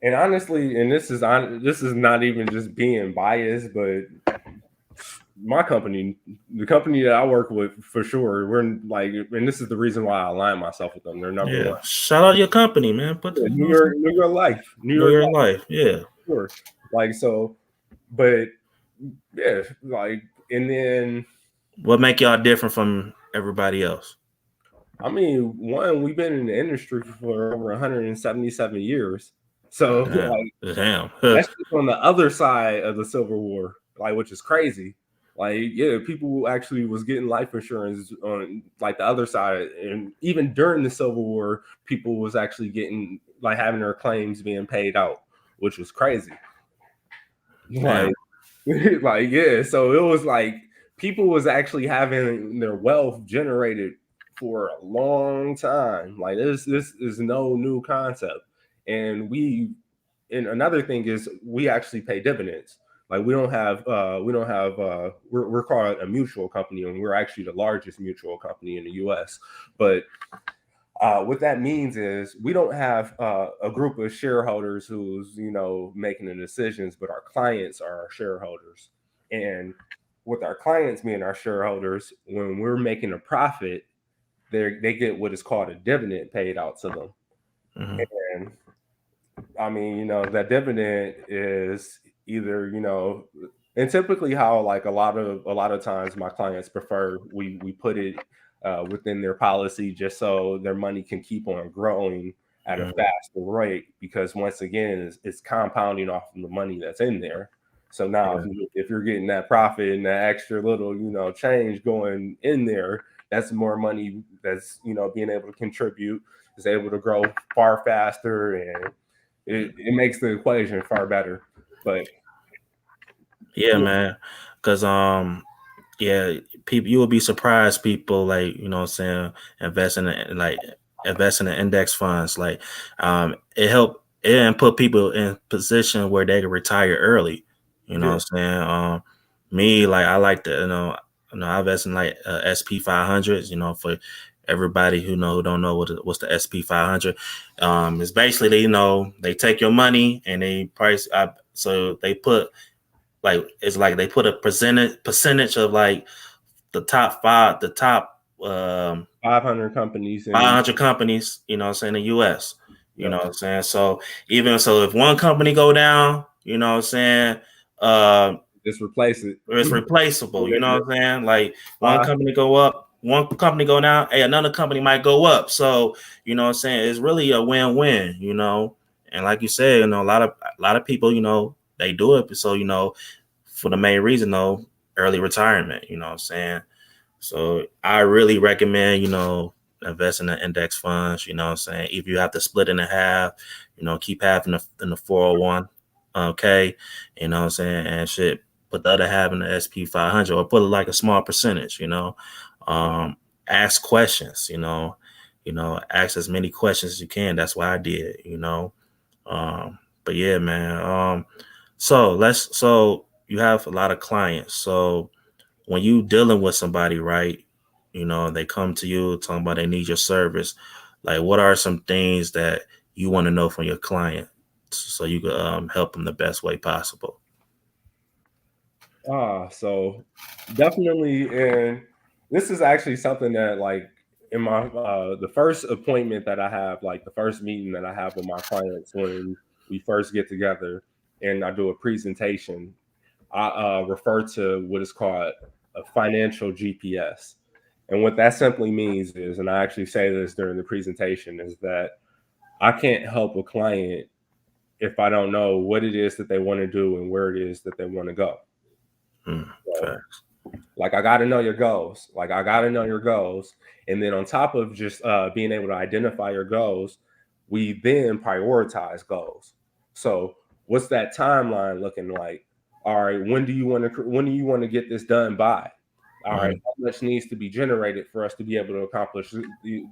And honestly, and this is not even just being biased, but my company, the company that I work with, for sure, we're like, and this is the reason why I align myself with them. They're number
Yeah,
one.
shout out your company, man. Put the,
Yeah, New York Life, New
know
York
your
Life,
life. Yeah,
sure. Like so, but yeah, like, and then
what make y'all different from everybody else?
I mean, one, we've been in the industry for over 177 years, so
Damn,
like
damn.
that's just on the other side of the Civil War, like, which is crazy. Like, yeah, people actually was getting life insurance on like the other side, and even during the Civil War, people was actually getting like having their claims being paid out, which was crazy.
Damn.
Like, like yeah, so it was like people was actually having their wealth generated for a long time. Like this is no new concept, and and another thing is we actually pay dividends. Like we're called a mutual company, and we're actually the largest mutual company in the US. But what that means is we don't have a group of shareholders who's making the decisions, but our clients are our shareholders. And with our clients being our shareholders, when we're making a profit, they get what is called a dividend paid out to them.
Mhm.
And I mean, that dividend is either, and typically how like a lot of times my clients prefer we put it within their policy just so their money can keep on growing at a
Mhm.
faster rate, because once again it's compounding off of the money that's in there. So now
Yeah.
if you're getting that profit and that extra little change going in there, that's more money that's being able to contribute, is able to grow far faster, and it makes the equation far better. But
Yeah,
yeah,
man. Cause yeah, people, you will be surprised, people, like, what I'm saying, invest in the index funds. Like, it and put people in position where they can retire early. You know
yeah,
what I'm saying? Me, like, I like to, I invest in like SP 500s. For everybody who don't know what's the SP 500. It's basically they take your money and they price up, so they put, like, it's like they put a percentage of like the top
500 companies in the
500 companies, what I'm saying, in the US. You know
yep,
what I'm saying? So even so, if one company go down, what I'm saying, uh
just replace it.
it's replaceable, you know
Yeah,
what I'm saying? Like, one
five,
company go up, one company go down, hey, another company might go up. So, what I'm saying, it's really a win-win. And like you said, a lot of people, they do it, so, for the main reason, though, early retirement, what I'm saying. So I really recommend, investing in index funds, what I'm saying. If you have to split it in half, keep half in the 401, okay, what I'm saying, and shit, put the other half in the SP 500, or put like a small percentage, um, ask questions, ask as many questions as you can. That's what I did. But yeah, man. So you have a lot of clients. So when you dealing with somebody, right, they come to you talking about they need your service, like, what are some things that you want to know from your client so you can help them the best way possible?
so definitely, and this is actually something that, like, in my the first appointment that I have, like the first meeting that I have with my clients when we first get together and I do a presentation, I refer to what is called a financial GPS. And what that simply means is, and I actually say this during the presentation, is that I can't help a client if I don't know what it is that they want to do and where it is that they want to go. So,
Facts.
like, I got to know your goals. Like, I got to know your goals. And then on top of just being able to identify your goals, we then prioritize goals. So, what's that timeline looking like? All right, when do you want to get this done by? All right,
Mhm.
how much needs to be generated for us to be able to accomplish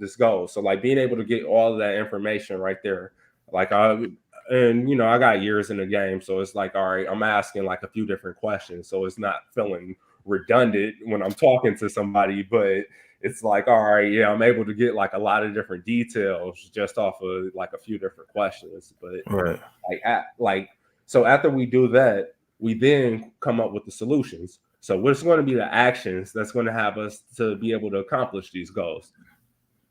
this goal? So, like, being able to get all of that information right there, like, I got years in the game, so it's like, all right, I'm asking like a few different questions, so it's not feeling redundant when I'm talking to somebody, but it's like, all right, yeah, I'm able to get like a lot of different details just off of like a few different questions. But
Right.
so after we do that, we then come up with the solutions. So what's going to be the actions that's going to have us to be able to accomplish these goals?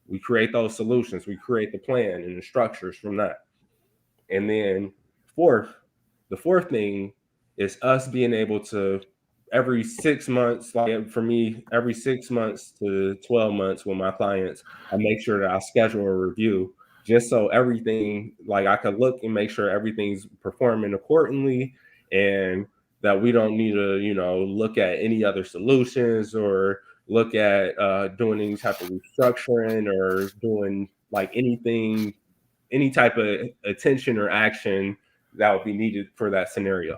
We create those solutions, we create the plan and the structures from that. And then fourth, the fourth thing is us being able to every 6 months, like for me, every 6 months to 12 months with my clients, I make sure that I schedule a review just so everything, like I could look and make sure everything's performing accordingly, and that we don't need to, look at any other solutions or look at doing any type of restructuring or doing like anything, any type of attention or action that would be needed for that scenario.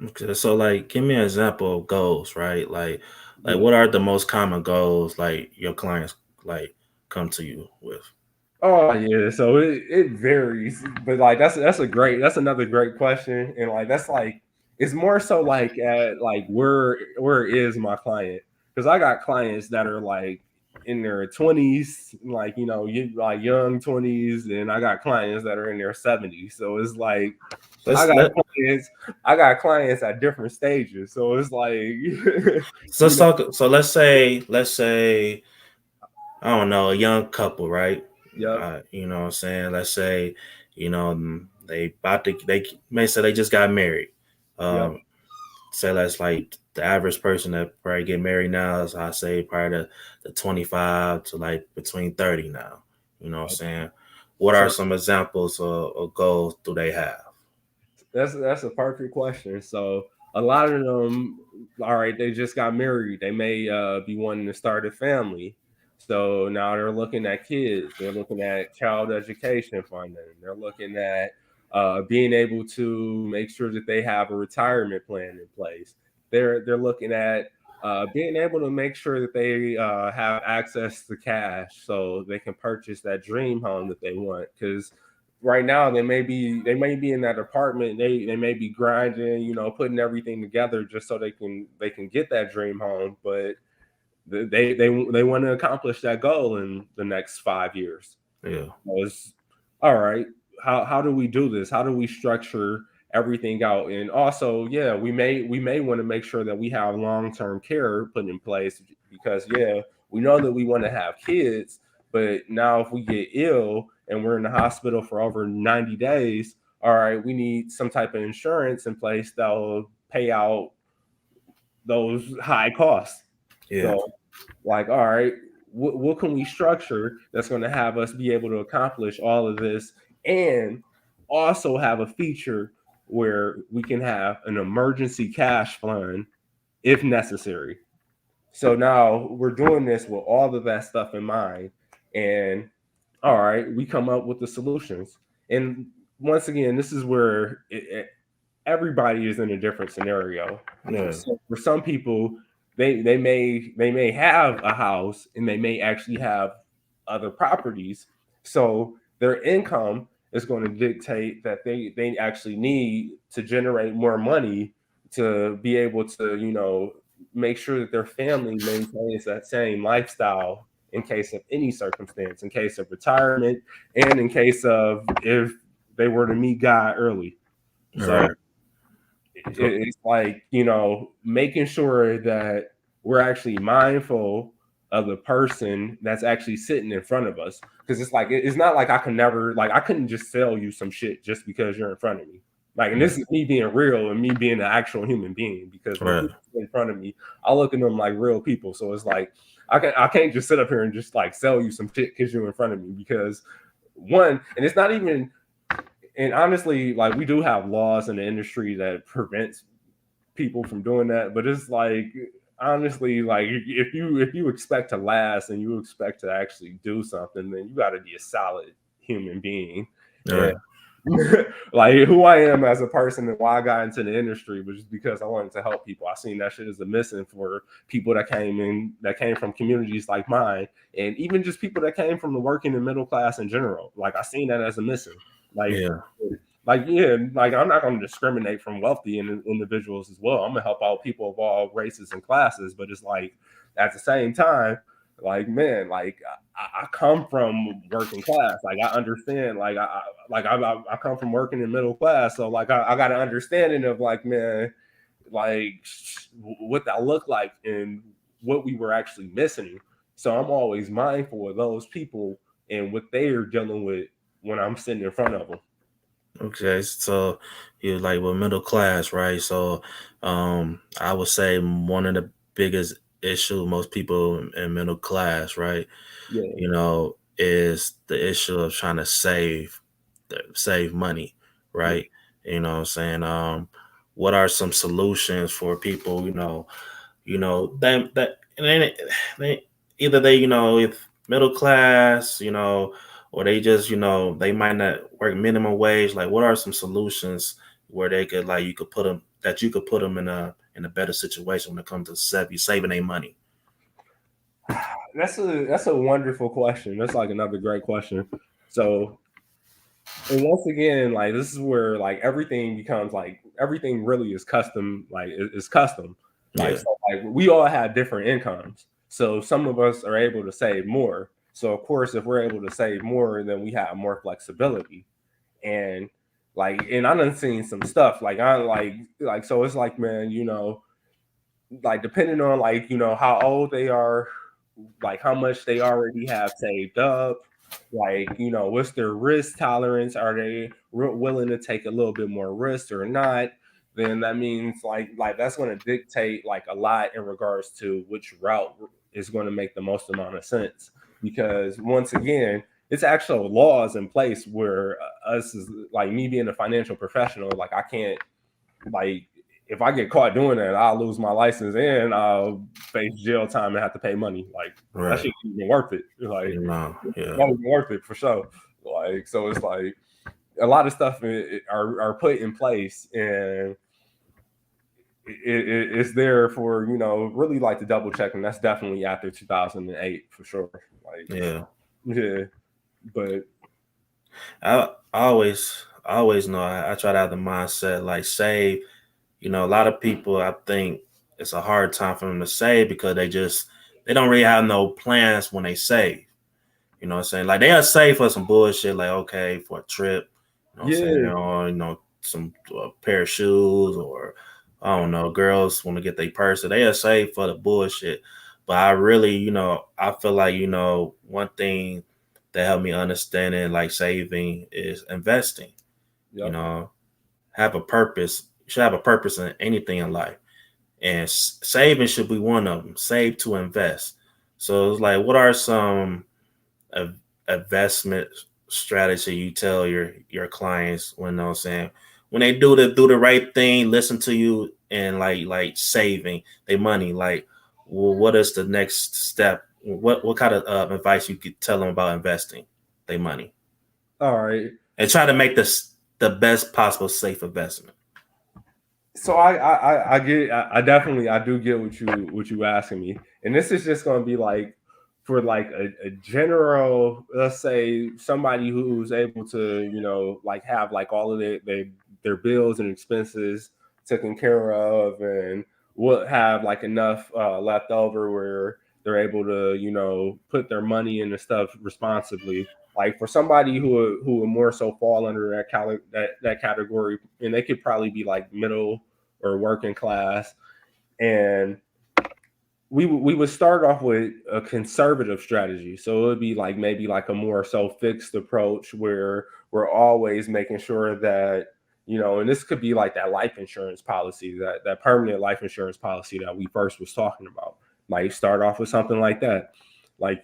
Okay, so like give me an example of goals, right? Like
Yeah.
what are the most common goals like your clients like come to you with?
Oh yeah, so it varies, but like that's another great question, and like that's like it's more so like at like where is my client? Because I got clients that are like in their 20s, like you like young 20s, and I got clients that are in their 70s. So it's like I
Let's
got
let
clients, I got clients at different stages. So it's like
so let's talk. So let's say I don't know, a young couple, right?
yep,
You know what I'm saying? Let's say, they may say they just got married.
yep,
Um, say that's like the average person that probably get married now is I say probably the 25 to like between 30 now. You know what I'm
yep.
saying? What are
So
some examples of goals do they have?
that's a perfect question. So a lot of them, all right, they just got married. They may be wanting to start a family. So now they're looking at kids. They're looking at child education funding. They're looking at being able to make sure that they have a retirement plan in place. They're looking at being able to make sure that they have access to cash so they can purchase that dream home that they want. Because right now they may be in that apartment, they may be grinding, putting everything together just so they can get that dream home, but they want to accomplish that goal in the next 5 years.
Yeah,
Was all right. How do we do this? How do we structure everything out? And also, yeah, we may want to make sure that we have long-term care put in place, because yeah, we know that we want to have kids, but now if we get ill and we're in the hospital for over 90 days, all right, we need some type of insurance in place that will pay out those high costs.
yeah,
So like, all right, what can we structure that's going to have us be able to accomplish all of this, and also have a feature where we can have an emergency cash fund if necessary. So now we're doing this with all of that stuff in mind. And all right, we come up with the solutions. And once again, this is where everybody is in a different scenario.
yeah,
So for some people, they may have a house and they may actually have other properties. So their income is going to dictate that they actually need to generate more money to be able to, make sure that their family maintains that same lifestyle in case of any circumstance, in case of retirement, and in case of if they were to meet God early.
all
So
right. So
it's like, making sure that we're actually mindful of the person that's actually sitting in front of us, because it's like it's not like I couldn't just sell you some shit just because you're in front of me. Like, and this is me being real and me being an actual human being, because when
right,
people sit in front of me, I look at them like real people. So it's like I can't just sit up here and just like sell you some shit because you're in front of me, because one, and it's not even, and honestly, like, we do have laws in the industry that prevents people from doing that, but it's like, honestly, like, if you expect to last and you expect to actually do something, then you got to be a solid human being.
all
And
right,
like, who I am as a person and why I got into the industry was just because I wanted to help people. I seen that shit as a missing for people that came from communities like mine, and even just people that came from the working and middle class in general. Like, I seen that as a missing. Like,
yeah,
Like, yeah, like I'm not going to discriminate from wealthy individuals as well. I'm gonna help out people of all races and classes, but it's like at the same time, like man, like I come from working class. Like I understand. I come from working in middle class, so like I got an understanding of like man, like what that looked like and what we were actually missing. So I'm always mindful of those people and what they are dealing with when I'm sitting in front of them.
Okay, so you're like well middle class, right? So I would say one of the biggest issue most people in middle class, right?
Yeah,
Is the issue of trying to save money,
yeah,
right? You know what I'm saying? What are some solutions for people, they either they, if middle class, or they just, they might not work minimum wage. Like, what are some solutions where they could, like, you could put them in a better situation when it comes to saving their money?
that's a wonderful question. That's like another great question. So, and once again, like this is where like everything becomes like everything really is custom. Like it's custom. Like
Yeah,
so, like we all have different incomes. So some of us are able to save more. So of course, if we're able to save more, then we have more flexibility. And and I done seen some stuff. Like so it's like man, like depending on like how old they are, like how much they already have saved up, like what's their risk tolerance, are they willing to take a little bit more risk or not, then that means like that's going to dictate like a lot in regards to which route is going to make the most amount of sense. Because once again, it's actual laws in place where us is like me being a financial professional, like I can't, like if I get caught doing that, I'll lose my license and I'll face jail time and have to pay money. Like that
right.
shit ain't even worth it. Like
Yeah,
not even worth it for sure. Like so, it's like a lot of stuff are put in place and it's there for really like to double check, and that's definitely after 2008 for sure. Like
yeah.
yeah, but
I always know I try to have the mindset like save. A lot of people I think it's a hard time for them to save because they don't really have no plans when they save. You know what I'm saying? Like they'll save for some bullshit, like okay, for a trip, you know what I'm saying,
yeah,
or some pair of shoes, or I don't know, girls want to get their purse, so they'll save for the bullshit. But I really, I feel like, one thing that helped me understanding like saving is investing. You
yep.
know, have a purpose. You should have a purpose in anything in life, and saving should be one of them. Save to invest. So it's like, what are some a investment strategy you tell your clients when they're saying when they do the right thing, listen to you, and like saving their money, like well, what is the next step? What kind of advice you could tell them about investing their money
All right.
and try to make this the best possible safe investment?
So I definitely I do get what you asking me, and this is just going to be like for like a general, let's say somebody who's able to like have like all of their bills and expenses taken care of, and will have like enough left over where they're able to put their money into stuff responsibly. Like for somebody who would more so fall under that category, and they could probably be like middle or working class, and we would start off with a conservative strategy. So it would be like maybe like a more so fixed approach where we're always making sure that and this could be like that life insurance policy, that permanent life insurance policy that we first was talking about. Like start off with something like that, like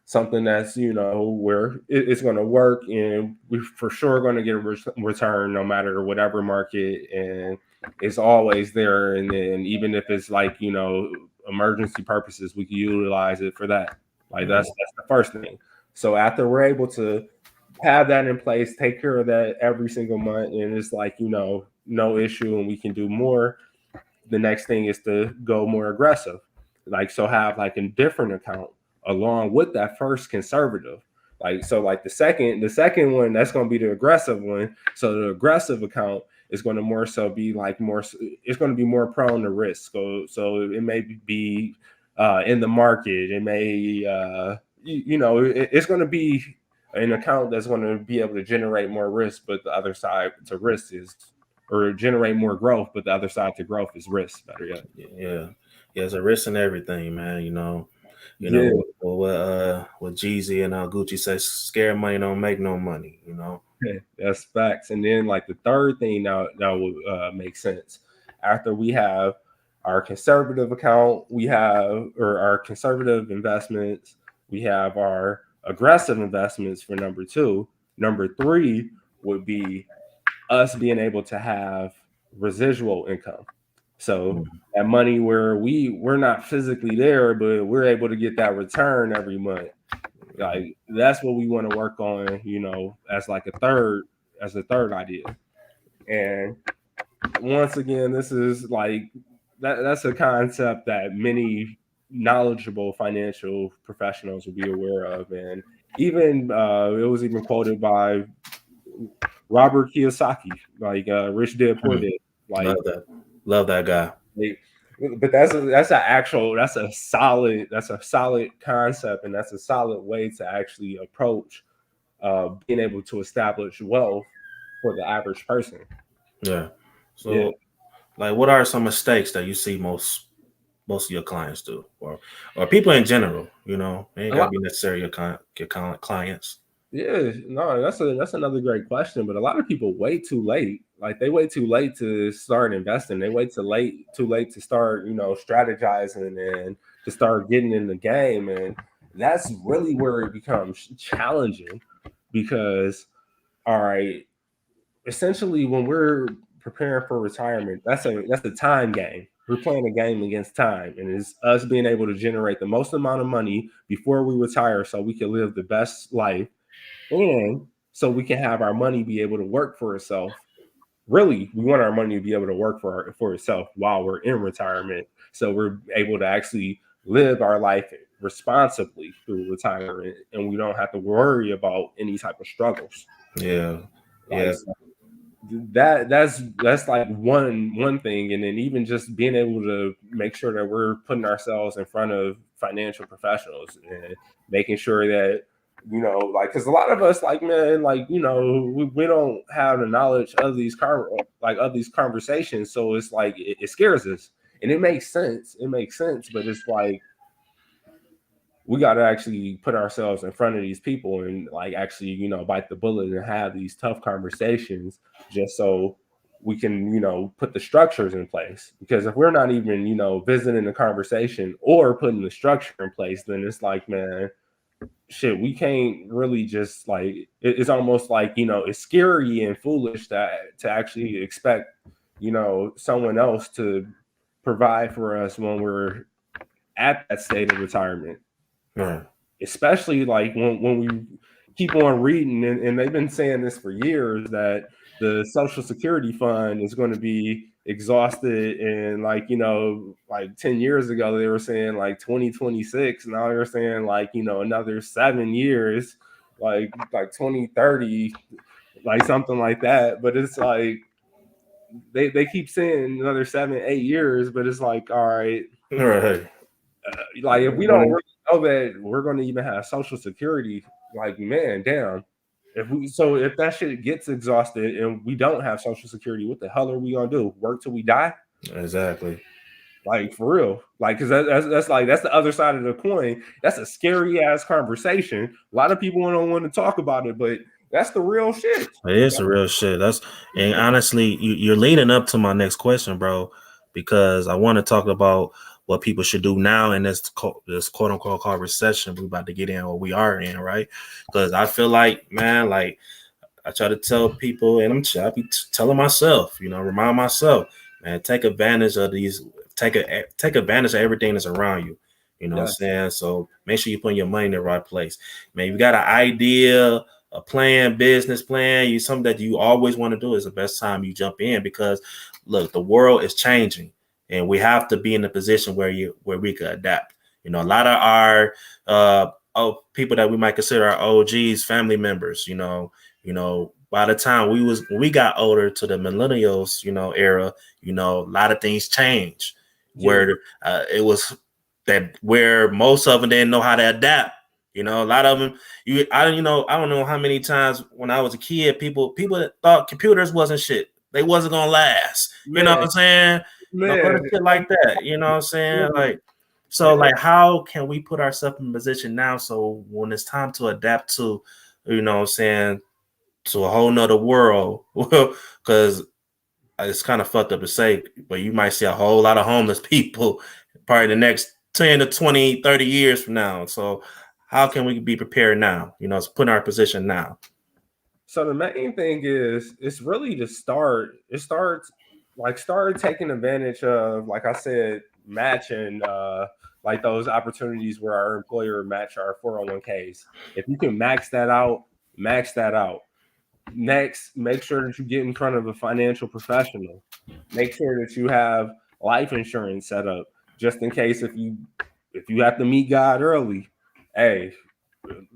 something that's where it's going to work, and we're for sure going to get a return no matter whatever market, and it's always there. And then even if it's like emergency purposes, we can utilize it for that. Like
Mhm.
that's the first thing. So after we're able to have that in place, take care of that every single month, and it's like no issue, and we can do more. The next thing is to go more aggressive, like so have like a different account along with that first conservative. Like so, like the second one that's going to be the aggressive one. So the aggressive account is going to more so be like more. It's going to be more prone to risk. So it may be in the market. It may it's going to be an account that's going to be able to generate more risk, but the other side to risk is or generate more growth, but the other side to growth is risk. Better yet.
Yeah, yeah, it's a risk in everything, man.
Yeah,
What Jeezy and Gucci says, scare money don't make no money.
that's facts. And then like the third thing that will make sense after we have our conservative account, we have or our conservative investments, we have our aggressive investments for number two. Number three would be us being able to have residual income. So
Mhm.
that money where we're not physically there, but we're able to get that return every month. Like that's what we want to work on, as like as a third idea. And once again, this is like that's a concept that many knowledgeable financial professionals will be aware of. And even it was even quoted by Robert Kiyosaki, like Rich Dad Poor
Mhm.
Dad. Like,
Love that. Love that guy.
they, but that's a solid concept, and that's a solid way to actually approach being able to establish wealth for the average person.
Yeah.
Yeah.
So, like, what are some mistakes that you see most of your clients do, or people in general? It ain't
A
gotta
lot.
be necessarily your clients.
Yeah, no, that's another great question. But a lot of people wait too late. Like they wait too late to start investing. They wait too late to start, strategizing and to start getting in the game. And that's really where it becomes challenging because all right, essentially when we're preparing for retirement, that's a time game. We're playing a game against time, and it's us being able to generate the most amount of money before we retire, so we can live the best life, and so we can have our money be able to work for itself. Really, we want our money to be able to work for itself while we're in retirement, so we're able to actually live our life responsibly through retirement, and we don't have to worry about any type of struggles.
Yeah.
Like
Yeah.
that's like one thing, and then even just being able to make sure that we're putting ourselves in front of financial professionals and making sure that like because a lot of us like man like we don't have the knowledge of of these conversations, so it's like it scares us, and it makes sense, but it's like we got to actually put ourselves in front of these people and like actually bite the bullet and have these tough conversations just so we can put the structures in place, because if we're not even visiting the conversation or putting the structure in place, then it's like man shit we can't really just like it's almost like it's scary and foolish to actually expect someone else to provide for us when we're at that state of retirement,
Right.
especially like when we keep on reading, and they've been saying this for years that the social security fund is going to be exhausted, and like 10 years ago they were saying like 2026, now they're saying like another 7 years, like 2030, like something like that, but it's like they keep saying another 7 8 years, but it's like all right,
Right.
like if we don't really know that we're going to even have social security, like man damn, if that shit gets exhausted and we don't have social security, what the hell are we going to do, work till we die?
Exactly.
Like for real, like because that's the other side of the coin. That's a scary ass conversation. A lot of people don't want to talk about it, but that's the real shit.
It is the real shit. And honestly, you're leading up to my next question, bro, because I want to talk about what people should do now in this quote unquote called recession we're about to get in, or we are in, right? Because I feel like, man, like I try to tell people, and I be telling myself, remind myself, man, take advantage of these, take advantage of everything that's around you. You know what I'm
Yes,
saying? So make sure you're putting your money in the right place. Man, you got an idea, a plan, business plan, something that you always want to do, is the best time you jump in, because look, the world is changing, and we have to be in a position where we could adapt. A lot of our people that we might consider our OGs, family members. By the time when we got older to the millennials, era, a lot of things changed.
Yeah.
Where it was that where most of them didn't know how to adapt. A lot of them, I don't know how many times when I was a kid, people thought computers wasn't shit. They wasn't gonna last. You know what
Man,
I'm saying? Other
man.
shit like that. You know what I'm saying?
Yeah.
Like, so like, how can we put ourselves in position now so when it's time to adapt to, what I'm saying, to a whole nother world, because it's kind of fucked up to say, but you might see a whole lot of homeless people probably the next 10 to 20, 30 years from now. So how can we be prepared now? It's put in our position now.
So the main thing is it's really to start. It starts start taking advantage of, like I said, matching like those opportunities where our employer match our 401ks. If you can max that out, max that out. Next, make sure that you get in front of a financial professional. Make sure that you have life insurance set up just in case if you have to meet God early. Hey,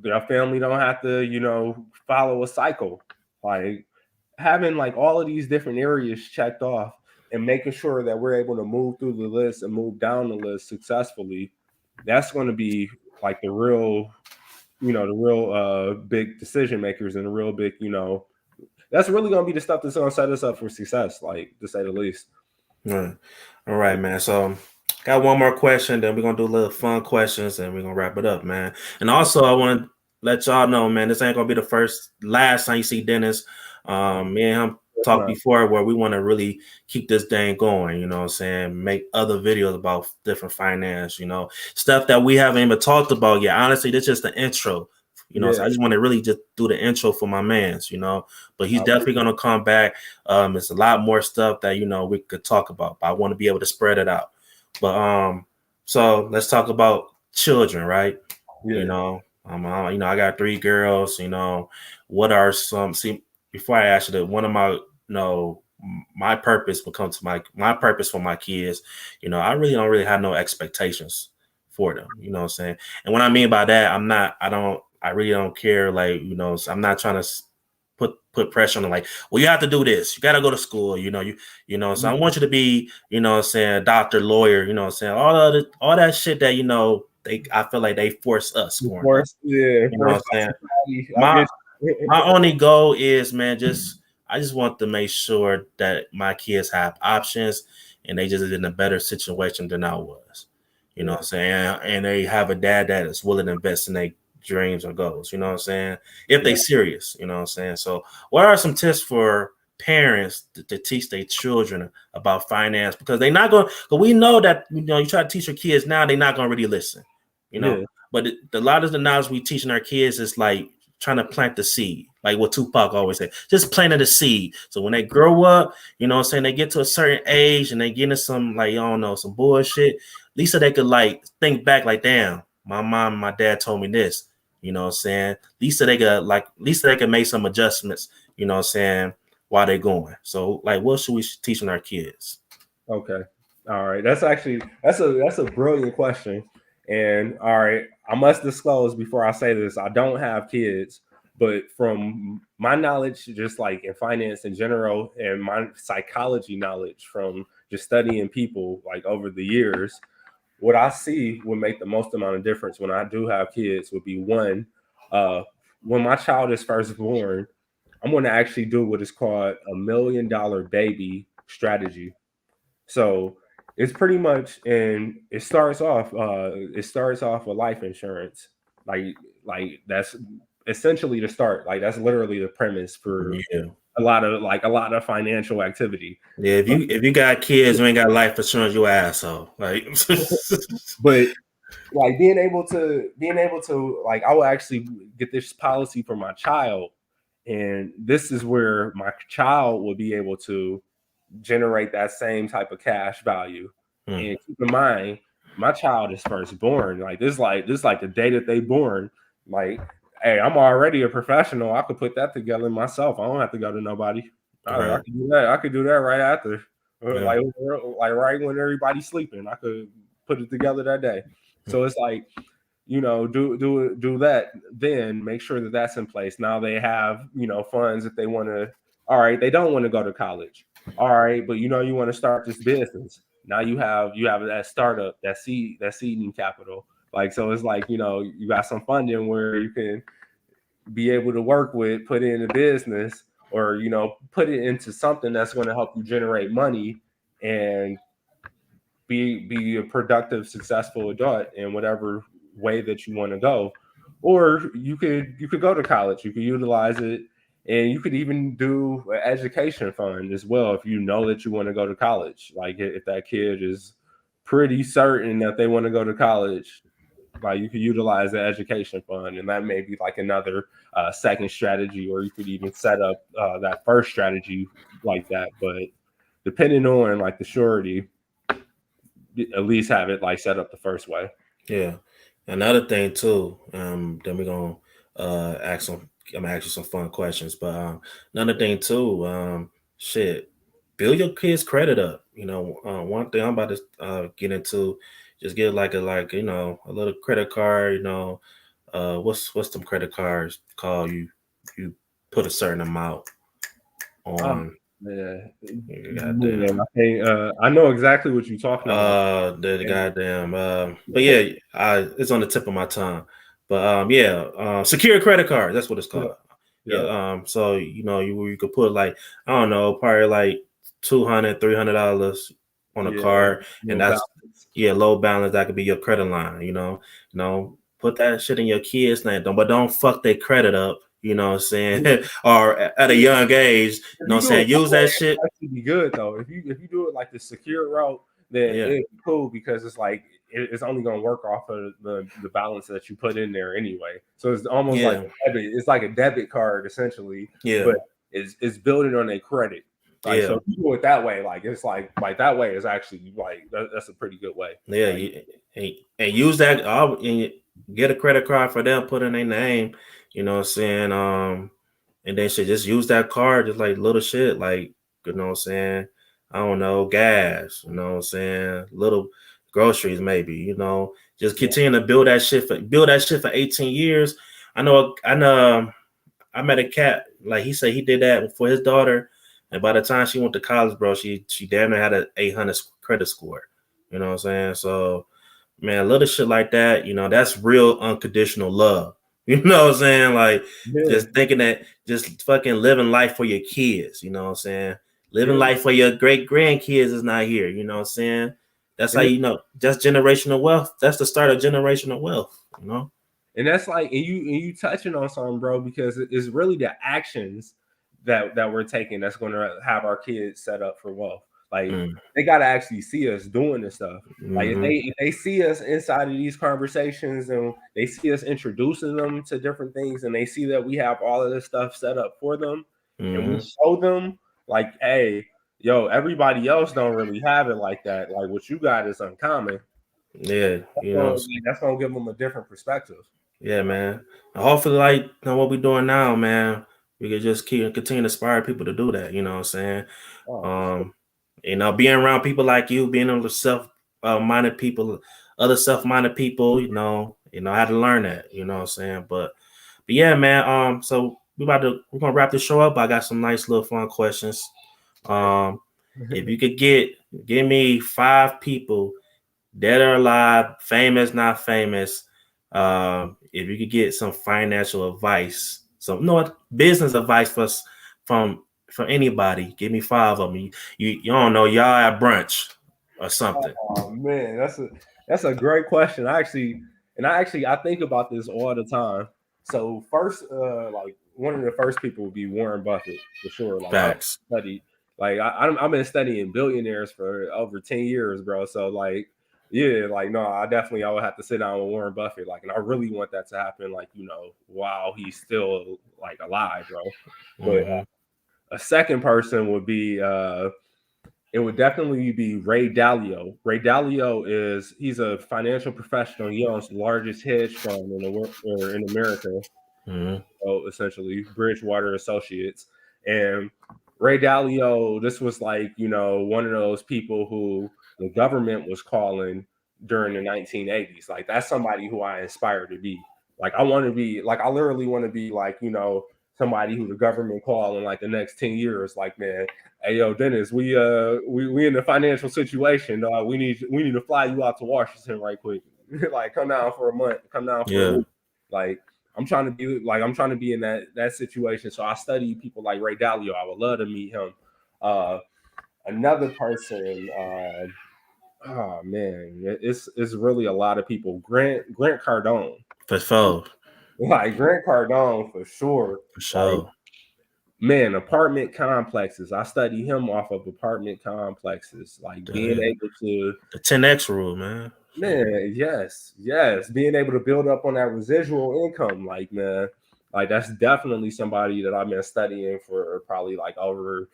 your family don't have to, follow a cycle. Like having like all of these different areas checked off and making sure that we're able to move through the list and move down the list successfully. That's going to be like the real big decision makers and the real big, that's really going to be the stuff that's going to set us up for success, like to say the least.
All right, man. So got one more question, then we're gonna do a little fun questions and we're gonna wrap it up, man. And also I want to let y'all know, man, this ain't gonna be the last time you see Dennis. Me and him talked before where we want to really keep this thing going, you know what I'm saying? Make other videos about different finance, stuff that we haven't even talked about yet. Honestly, this is just the intro. So I just want to really just do the intro for my mans, but he's definitely going to come back. It's a lot more stuff that, we could talk about, but I want to be able to spread it out. But, so let's talk about children, right?
Yeah.
I got 3 girls, what are before I ask you that, one of my, my purpose will come to my purpose for my kids, I really don't really have no expectations for them, you know what I'm saying? And what I mean by that, I really don't care. Like, so I'm not trying to put pressure on them. Like, well, you have to do this. You got to go to school. So I want you to be, saying doctor, lawyer, saying all that shit that, I feel like they force us going. Saying? My only goal is, man, I just want to make sure that my kids have options and they just in a better situation than I was. You know what I'm saying? And they have a dad that is willing to invest in their dreams or goals, you know what I'm saying? If they serious, you know what I'm saying? So what are some tips for parents to teach their children about finance? Because they're not going, because we know that, you try to teach your kids now, they're not going to really listen, but a lot of the knowledge we teaching our kids is like trying to plant the seed, like what Tupac always said, just planting the seed. So when they grow up, you know what I'm saying, they get to a certain age and they get into some, like, I don't know, some bullshit. At least so they could like think back, like, damn, my mom and my dad told me this, you know what I'm saying? At least so they could make some adjustments, you know what I'm saying, while they're going. So like, what should we teaching our kids?
Okay. All right. That's a brilliant question. And all right, I must disclose before I say this, I don't have kids, but from my knowledge, just like in finance in general, and my psychology knowledge from just studying people like over the years, what I see would make the most amount of difference when I do have kids would be one, when my child is first born, I'm going to actually do what is called a $1 million baby strategy. So it's pretty much, and it starts off with life insurance. Like that's essentially the start. Like that's literally the premise for
Yeah.
a lot of financial activity.
Yeah, if you got kids who ain't got life insurance, you asshole. Like,
but like being able to like, I will actually get this policy for my child, and this is where my child will be able to generate that same type of cash value. And keep in mind, my child is first born. Like this, like the day that they born. Like, hey, I'm already a professional. I could put that together myself. I don't have to go to nobody. I could do that. I could do that right after, like right when everybody's sleeping. I could put it together that day. So it's like do that. Then make sure that that's in place. Now they have funds if they want to. All right, they don't want to go to college. All right, but you want to start this business. Now you have that startup, that seeding capital. Like, so it's like you got some funding where you can be able to work with, put it in a business, or put it into something that's going to help you generate money and be a productive, successful adult in whatever way that you want to go. Or you could go to college, you could utilize it, and you could even do an education fund as well if you know that you want to go to college. Like, if that kid is pretty certain that they want to go to college, like, you could utilize the education fund, and that may be like another second strategy, or you could even set up that first strategy like that. But depending on like the surety, at least have it like set up the first way.
Yeah. Another thing too, then we're gonna I'm gonna ask you some fun questions. But another thing too, shit, build your kids' credit up. One thing I'm about to get into, just get a little credit card. What's them credit cards called? You put a certain amount
Oh,
on.
yeah.
Goddamn.
Man, I know exactly what you're talking about.
The
And
goddamn. But yeah, it's on the tip of my tongue. But yeah, secure credit card. That's what it's
yeah,
called. Yeah.
yeah,
So you could put like, I don't know, probably like $200-$300 on a
yeah,
card, and
no
that's,
balance.
yeah, low balance. That could be your credit line. Put that shit in your kids' name. Don't fuck their credit up. You know what I'm saying? Or at a young age. You
If
know
you
what I'm
do it
saying?
that
Use
way,
that
it
shit.
actually be good though. If you do it like the secure route, then
Yeah.
it'd be cool because it's like it's only going to work off of the balance that you put in there anyway. So it's almost like
Yeah.
a debit. It's like a debit card essentially,
Yeah.
but it's building on a credit. Like, so
Yeah.
if you do it that way, like it's like that way is actually like that's a pretty good way.
Yeah,
Like,
and use that. And get a credit card for them, put in their name. You know what I'm saying? And then should just use that card, just like little shit, like, you know what I'm saying? I don't know, gas. You know what I'm saying? Little groceries, maybe. Just
yeah.
continue to build that shit for 18 years. I know. I met a cat. Like, he said he did that for his daughter, and by the time she went to college, bro, she damn near had an 800 credit score. You know what I'm saying? So, man, little shit like that, that's real unconditional love. You know what I'm saying? Like,
Yeah,
just thinking that, just fucking living life for your kids. You know what I'm saying? Living
yeah.
life for your great grandkids is not here. You know what I'm saying? That's how
And
that's generational wealth. That's the start of generational wealth. You know?
And that's like, and you touching on something, bro, because it's really the actions that we're taking that's going to have our kids set up for wealth. Like,
Mm,
they got to actually see us doing this stuff. Like, if
mm-hmm,
they see us inside of these conversations, and they see us introducing them to different things, and they see that we have all of this stuff set up for them, and we
mm-hmm.
show them like, hey, yo, everybody else don't really have it like that. Like, what you got is uncommon.
Yeah,
That's gonna give them a different perspective.
yeah, man. And hopefully, like, what we're doing now, man, we can just continue to inspire people to do that. You know what I'm saying?
Oh, for sure.
Um, being around people like you, being able to self-minded people, other self-minded people, I had to learn that. You know what I'm saying? But yeah, man. So we're gonna wrap this show up. I got some nice little fun questions. Um, if you could give me 5 people, dead or alive, famous, not famous. If you could get some financial advice, some business advice from from anybody, give me 5 of them. You don't know, y'all at brunch or something.
Oh man, that's a great question. I think about this all the time. So first, like one of the first people would be Warren Buffett for sure. Like, I
Facts.
studied, like I've been studying billionaires for over 10 years, bro. So like, yeah, like no, I would have to sit down with Warren Buffett, like, and I really want that to happen, like, while he's still like alive, bro. But
Mm-hmm.
a second person would be it would definitely be Ray Dalio. Ray Dalio he's a financial professional. He owns the largest hedge fund in the world, or in America,
Mm-hmm.
so essentially Bridgewater Associates. And Ray Dalio, this was like, one of those people who the government was calling during the 1980s. Like that's somebody who I aspire to be. Like I want to be like I literally want to be like, you know, somebody who the government call in like the next 10 years. Like, man, hey yo, Dennis, we in a financial situation. We need to fly you out to Washington right quick. Like come down for a month, come down for a
Yeah.
week. Like I'm trying to be in that situation. So I study people like Ray Dalio. I would love to meet him. Another person, oh man, it's really a lot of people. Grant Cardone,
For sure.
like Grant Cardone for sure.
For
Like
sure.
man, apartment complexes. I study him off of apartment complexes. Like being
Yeah.
able to,
The 10X rule, man.
man, yes, being able to build up on that residual income. Like man, like that's definitely somebody that I've been studying for probably over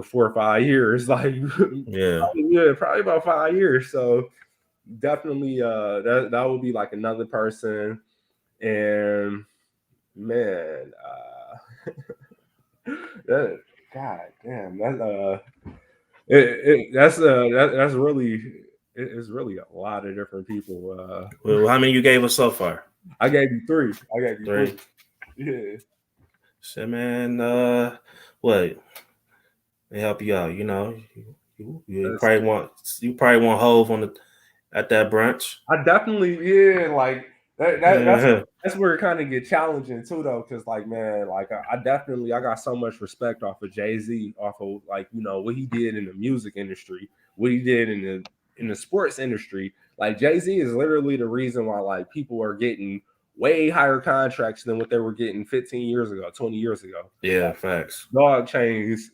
4 or 5 years. Like
Yeah.
probably about 5 years. So definitely that would be like another person. And man, that, god damn, that's really it's really a lot of different people.
Well, how many you gave us so far?
I gave you three.
Three.
Yeah.
So, man, what? They help you out, you know. You probably want Hove on the at that brunch.
I definitely, yeah, like that's
Yeah.
that's where it kind of get challenging too, though, because like man, like I got so much respect off of Jay-Z, off of like you know what he did in the music industry, what he did in the sports industry. Like Jay-Z is literally the reason why like people are getting way higher contracts than what they were getting 15 years ago, 20 years ago.
Yeah, facts.
Dog changed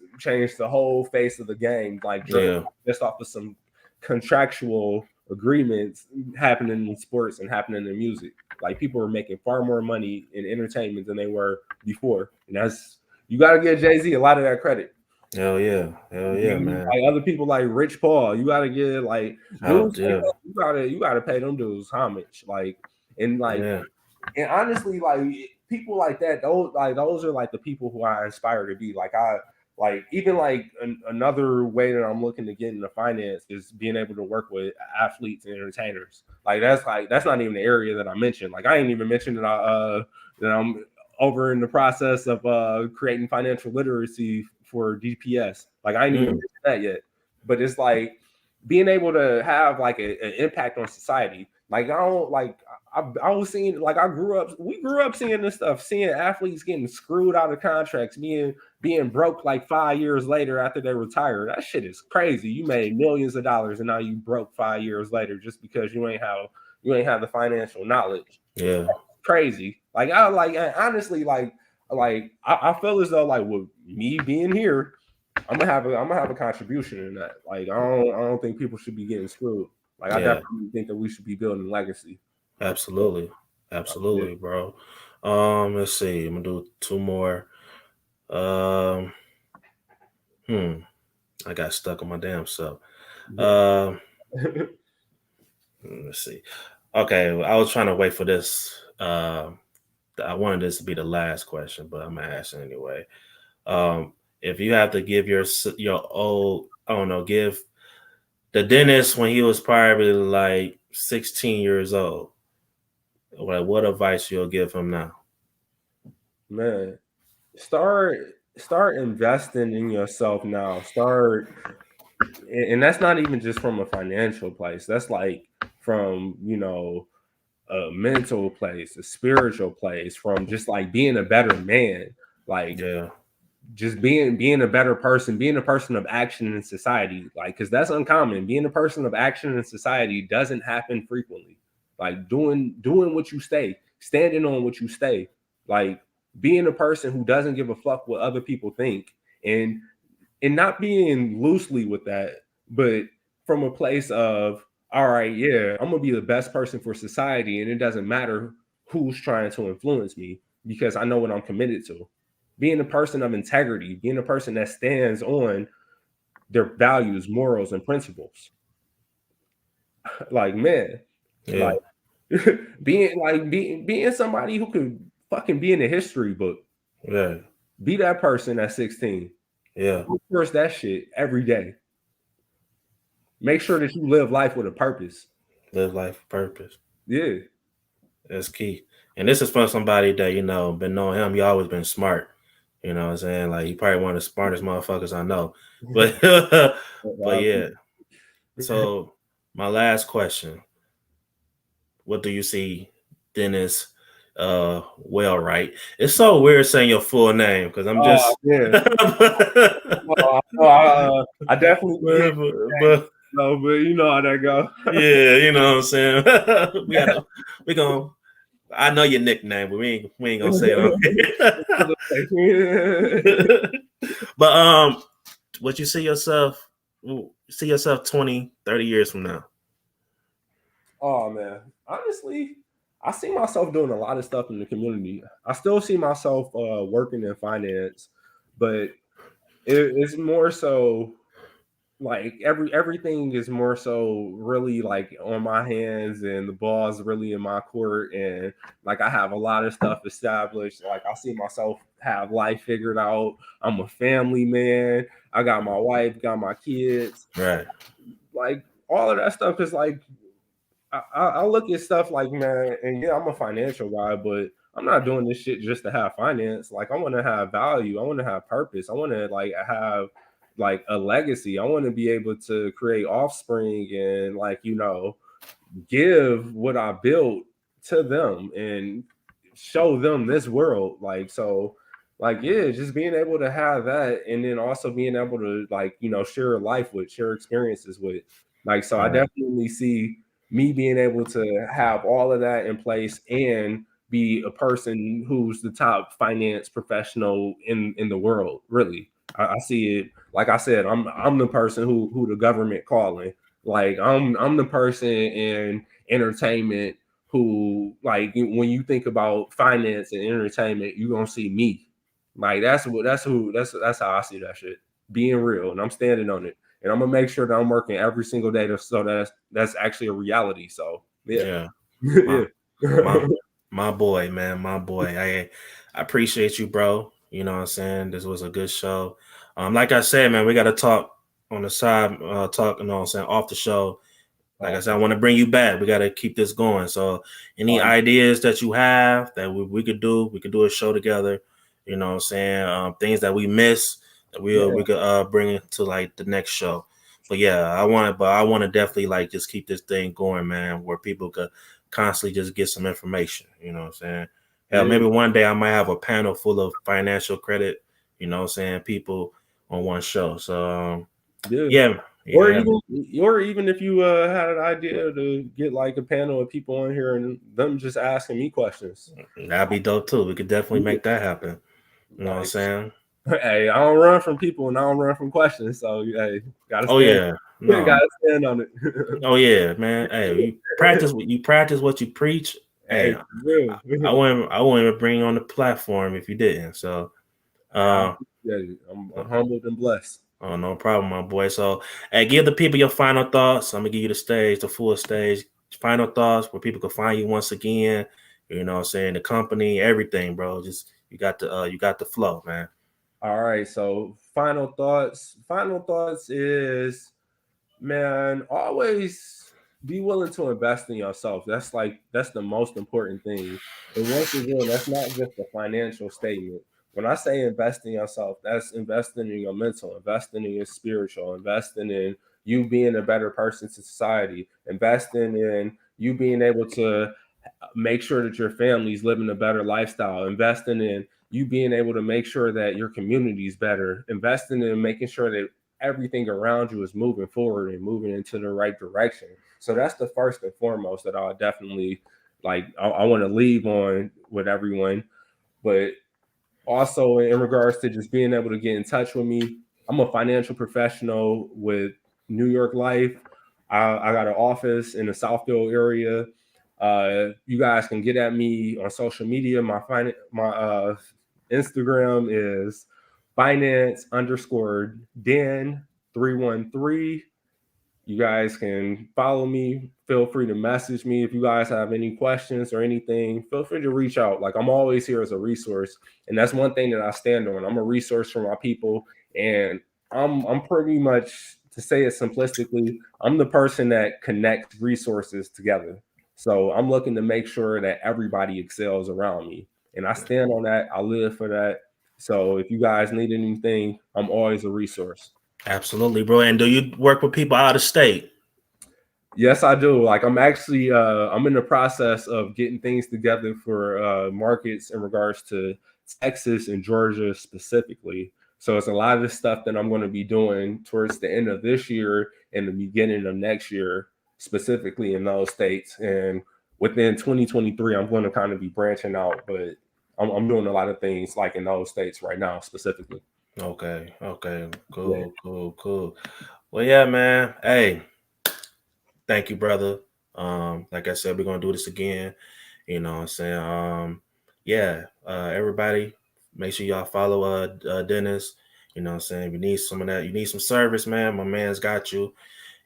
the whole face of the game, like
Yeah.
just off of some contractual agreements happening in sports and happening in music. Like people were making far more money in entertainment than they were before, and that's you got to give Jay-Z a lot of that credit.
Hell yeah. Hell yeah, man.
Like other people like Rich Paul, you got to give like dudes like
Yeah.
that, you gotta pay them dudes homage. Like and like
Yeah.
and honestly, like people like that, those are like the people who I aspire to be. Like I like even like another way that I'm looking to get into finance is being able to work with athletes and entertainers. Like that's not even the area that I mentioned. Like I ain't even mentioned that I'm over in the process of creating financial literacy for DPS. Like I ain't even mentioned that yet. But it's like being able to have like an impact on society. Like I don't like I was seeing like we grew up seeing this stuff, seeing athletes getting screwed out of contracts, being broke like 5 years later after they retire. That shit is crazy. You made millions of dollars and now you broke 5 years later just because you ain't have the financial knowledge.
Yeah.
That's crazy. Like I like honestly like I feel as though like with me being here, I'm gonna have a contribution in that. Like I don't think people should be getting screwed. Like I definitely think that we should be building legacy.
Absolutely. Absolutely, bro. Let's see. I'm gonna do two more. I got stuck on my damn self. Let's see. Okay, I was trying to wait for this. I wanted this to be the last question, but I'm gonna ask it anyway. If you have to give your old, I don't know, give the dentist when he was probably like 16 years old, like what advice you'll give him now?
Man, start investing in yourself now. And that's not even just from a financial place. That's like from a mental place, a spiritual place, from just like being a better man, like
Yeah.
just being a better person, being a person of action in society, like because that's uncommon. Being a person of action in society doesn't happen frequently. Like doing what you say, standing on what you say, like being a person who doesn't give a fuck what other people think, and not being loosely with that, but from a place of all right, yeah, I'm gonna be the best person for society, and it doesn't matter who's trying to influence me because I know what I'm committed to. Being a person of integrity, being a person that stands on their values, morals, and principles. Like man,
Yeah.
like being somebody who could fucking be in the history book.
Yeah.
Be that person at 16.
Yeah.
First that shit every day. make sure that you live life with a purpose.
Live life with purpose.
Yeah.
That's key. And this is from somebody that, been knowing him. He always been smart. You know what I'm saying? Like, he probably one of the smartest motherfuckers I know. But but yeah. So my last question. What do you see Dennis WheelWright? It's so weird saying your full name because I'm
Oh
just
yeah. I definitely get
but
no, but you know how that go.
yeah, you know what I'm saying? we gonna I know your nickname, but we ain't gonna say it on here. But what you see yourself 20, 30 years from now?
Oh man, honestly, I see myself doing a lot of stuff in the community. I still see myself working in finance, but it's more so like everything is more so really like on my hands and the ball's really in my court, and like I have a lot of stuff established. Like I see myself have life figured out. I'm a family man. I got my wife, got my kids.
Right.
Like all of that stuff is like I look at stuff like, man, and yeah, I'm a financial guy, but I'm not doing this shit just to have finance. Like I want to have value. I want to have purpose. I want to like have like a legacy. I want to be able to create offspring and like, give what I built to them and show them this world. Like so like yeah, just being able to have that and then also being able to like, share life with, share experiences with. Like so I
Right.
definitely see me being able to have all of that in place and be a person who's the top finance professional in the world. Really, I see it. Like I said, I'm the person who the government calling. Like I'm the person in entertainment who like when you think about finance and entertainment, you're gonna see me. Like that's how I see that shit. Being real, and I'm standing on it, and I'm gonna make sure that I'm working every single day so that's actually a reality. So yeah,
Yeah. My
yeah.
my my boy, man, my boy. I appreciate you, bro. You know what I'm saying? This was a good show. Like I said, man, we gotta talk on the side, talk, you know what I'm saying, off the show. Like I said, I want to bring you back. We got to keep this going. So, any ideas that you have that we could do, we could do a show together. You know what I'm saying? Things that we miss that we could bring it to like the next show. But yeah, I want to definitely like just keep this thing going, man, where people could constantly just get some information. You know what I'm saying? Hell, maybe one day I might have a panel full of financial credit, you know what I'm saying, people on one show. So, yeah.
Or even if you had an idea to get like a panel of people on here and them just asking me questions,
that'd be dope too. We could definitely make that happen. You know what I'm
like,
saying?
hey, I don't run from people and I don't run from questions, so hey, gotta
Oh
stand.
yeah, no.
Gotta stand on it.
Oh yeah, man. Hey, you practice what you preach. Hey,
Hey, real.
I wouldn't even bring you on the platform if you didn't. So,
I appreciate it. I'm humbled and blessed.
oh, no problem, my boy. So, hey, give the people your final thoughts. I'm gonna give you the stage, the full stage. Final thoughts where people can find you once again. You know what I'm saying? The company, everything, bro. Just you got the flow, man.
All right, so final thoughts. Final thoughts is, man, always be willing to invest in yourself. That's the most important thing. And once again, that's not just a financial statement. When I say invest in yourself, that's investing in your mental, investing in your spiritual, investing in you being a better person to society, investing in you being able to make sure that your family's living a better lifestyle, investing in you being able to make sure that your community is better, investing in making sure that everything around you is moving forward and moving into the right direction. So that's the first and foremost that I'll definitely like I want to leave on with everyone. But also in regards to just being able to get in touch with me, I'm a financial professional with New York Life. I got an office in the Southfield area. You guys can get at me on social media. My Instagram is finance_Dan313. You guys can follow me. Feel free to message me if you guys have any questions or anything. Feel free to reach out. Like I'm always here as a resource, and that's one thing that I stand on. I'm a resource for my people, and I'm pretty much to say it simplistically, I'm the person that connects resources together. So I'm looking to make sure that everybody excels around me. And I stand on that. I live for that. So if you guys need anything, I'm always a resource.
Absolutely, bro. And do you work with people out of state?
Yes, I do. Like I'm actually I'm in the process of getting things together for markets in regards to Texas and Georgia specifically. So it's a lot of the stuff that I'm going to be doing towards the end of this year and the beginning of next year, specifically in those states. And within 2023, I'm going to kind of be branching out, but I'm doing a lot of things like in those states right now specifically.
Okay.
Yeah.
Cool. Well, yeah, man. Hey, thank you, brother. Like I said, we're gonna do this again. You know what I'm saying? Yeah, everybody, make sure y'all follow Dennis. You know what I'm saying? If you need some of that, you need some service, man. My man's got you.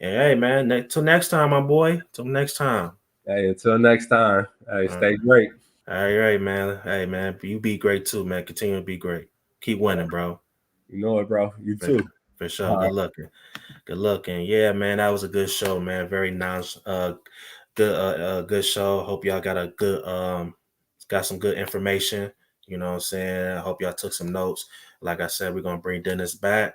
And hey, man, till next time, my boy. Till next time.
Hey, until next time. Hey, stay great.
All right, man. Hey, man, you be great too, man. Continue to be great. Keep winning, bro.
You know it, bro. You too.
For sure. Good luck. And yeah, man, that was a good show, man. Very nice. Good show. Hope y'all got a good got some good information. You know what I'm saying? I hope y'all took some notes. Like I said, we're gonna bring Dennis back.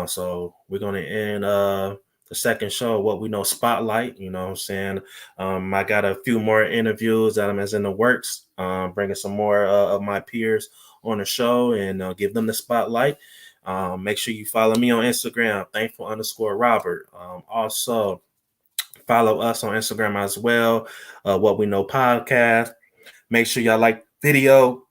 So we're gonna end the second show, what we know spotlight. You know what I'm saying? I got a few more interviews that I'm as in the works. Bringing some more of my peers on the show and give them the spotlight. Make sure you follow me on Instagram, thankful_Robert. Also, follow us on Instagram as well, What We Know Podcast. Make sure y'all like video,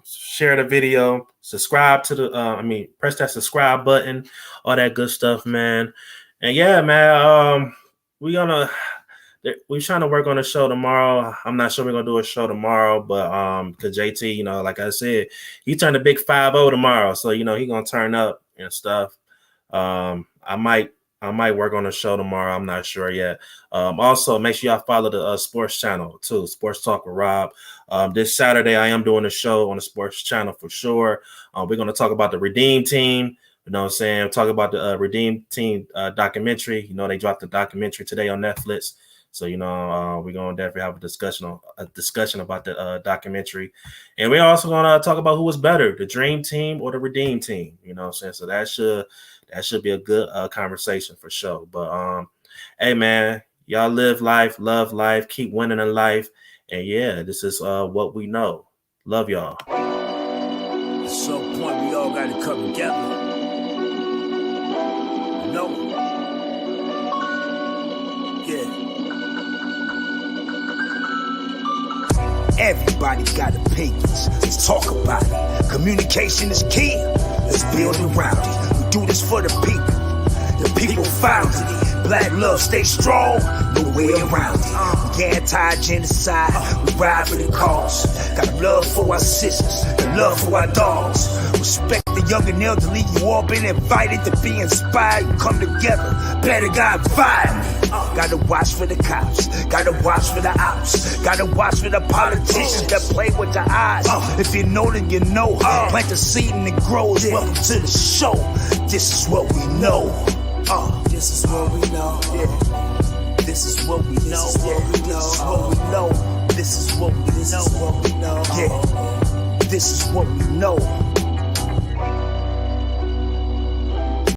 share the video, subscribe to the, press that subscribe button, all that good stuff, man. And yeah, man, we're trying to work on a show tomorrow. I'm not sure we're gonna do a show tomorrow, but because JT, you know, like I said, he turned a big 5-0 tomorrow, so you know he gonna turn up and stuff. I might work on a show tomorrow. I'm not sure yet. Also, make sure y'all follow the sports channel too, Sports Talk with Rob. This Saturday, I am doing a show on the sports channel for sure. We're gonna talk about the Redeem Team. You know what I'm saying? Talk about the Redeem Team documentary. You know, they dropped the documentary today on Netflix. So, you know, we're going to definitely have a discussion about the documentary. And we're also going to talk about who was better, the Dream Team or the Redeem Team. You know what I'm saying? So that should be a good conversation for sure. But, hey, man, y'all live life, love life, keep winning in life. And, yeah, this is what we know. Love y'all.
At some point, we all got to come together. You know? Yeah. Everybody got opinions. Let's talk about it. Communication is key. Let's build around it. We do this for the people. The people founded it. Black love stay strong. No way around it. We anti-genocide. We ride for the cause. Got love for our sisters. And love for our dogs. Respect the young and elderly. You all been invited to be inspired. Come together. Better got violent. Gotta watch for the cops. Gotta watch for the ops. Gotta watch for the politicians that play with the eyes. If you know, then you know. Plant the seed and it grows. Welcome to the show. This is what we know. This is what we know. This is what we know. This is what we know. Yeah. This is what we know.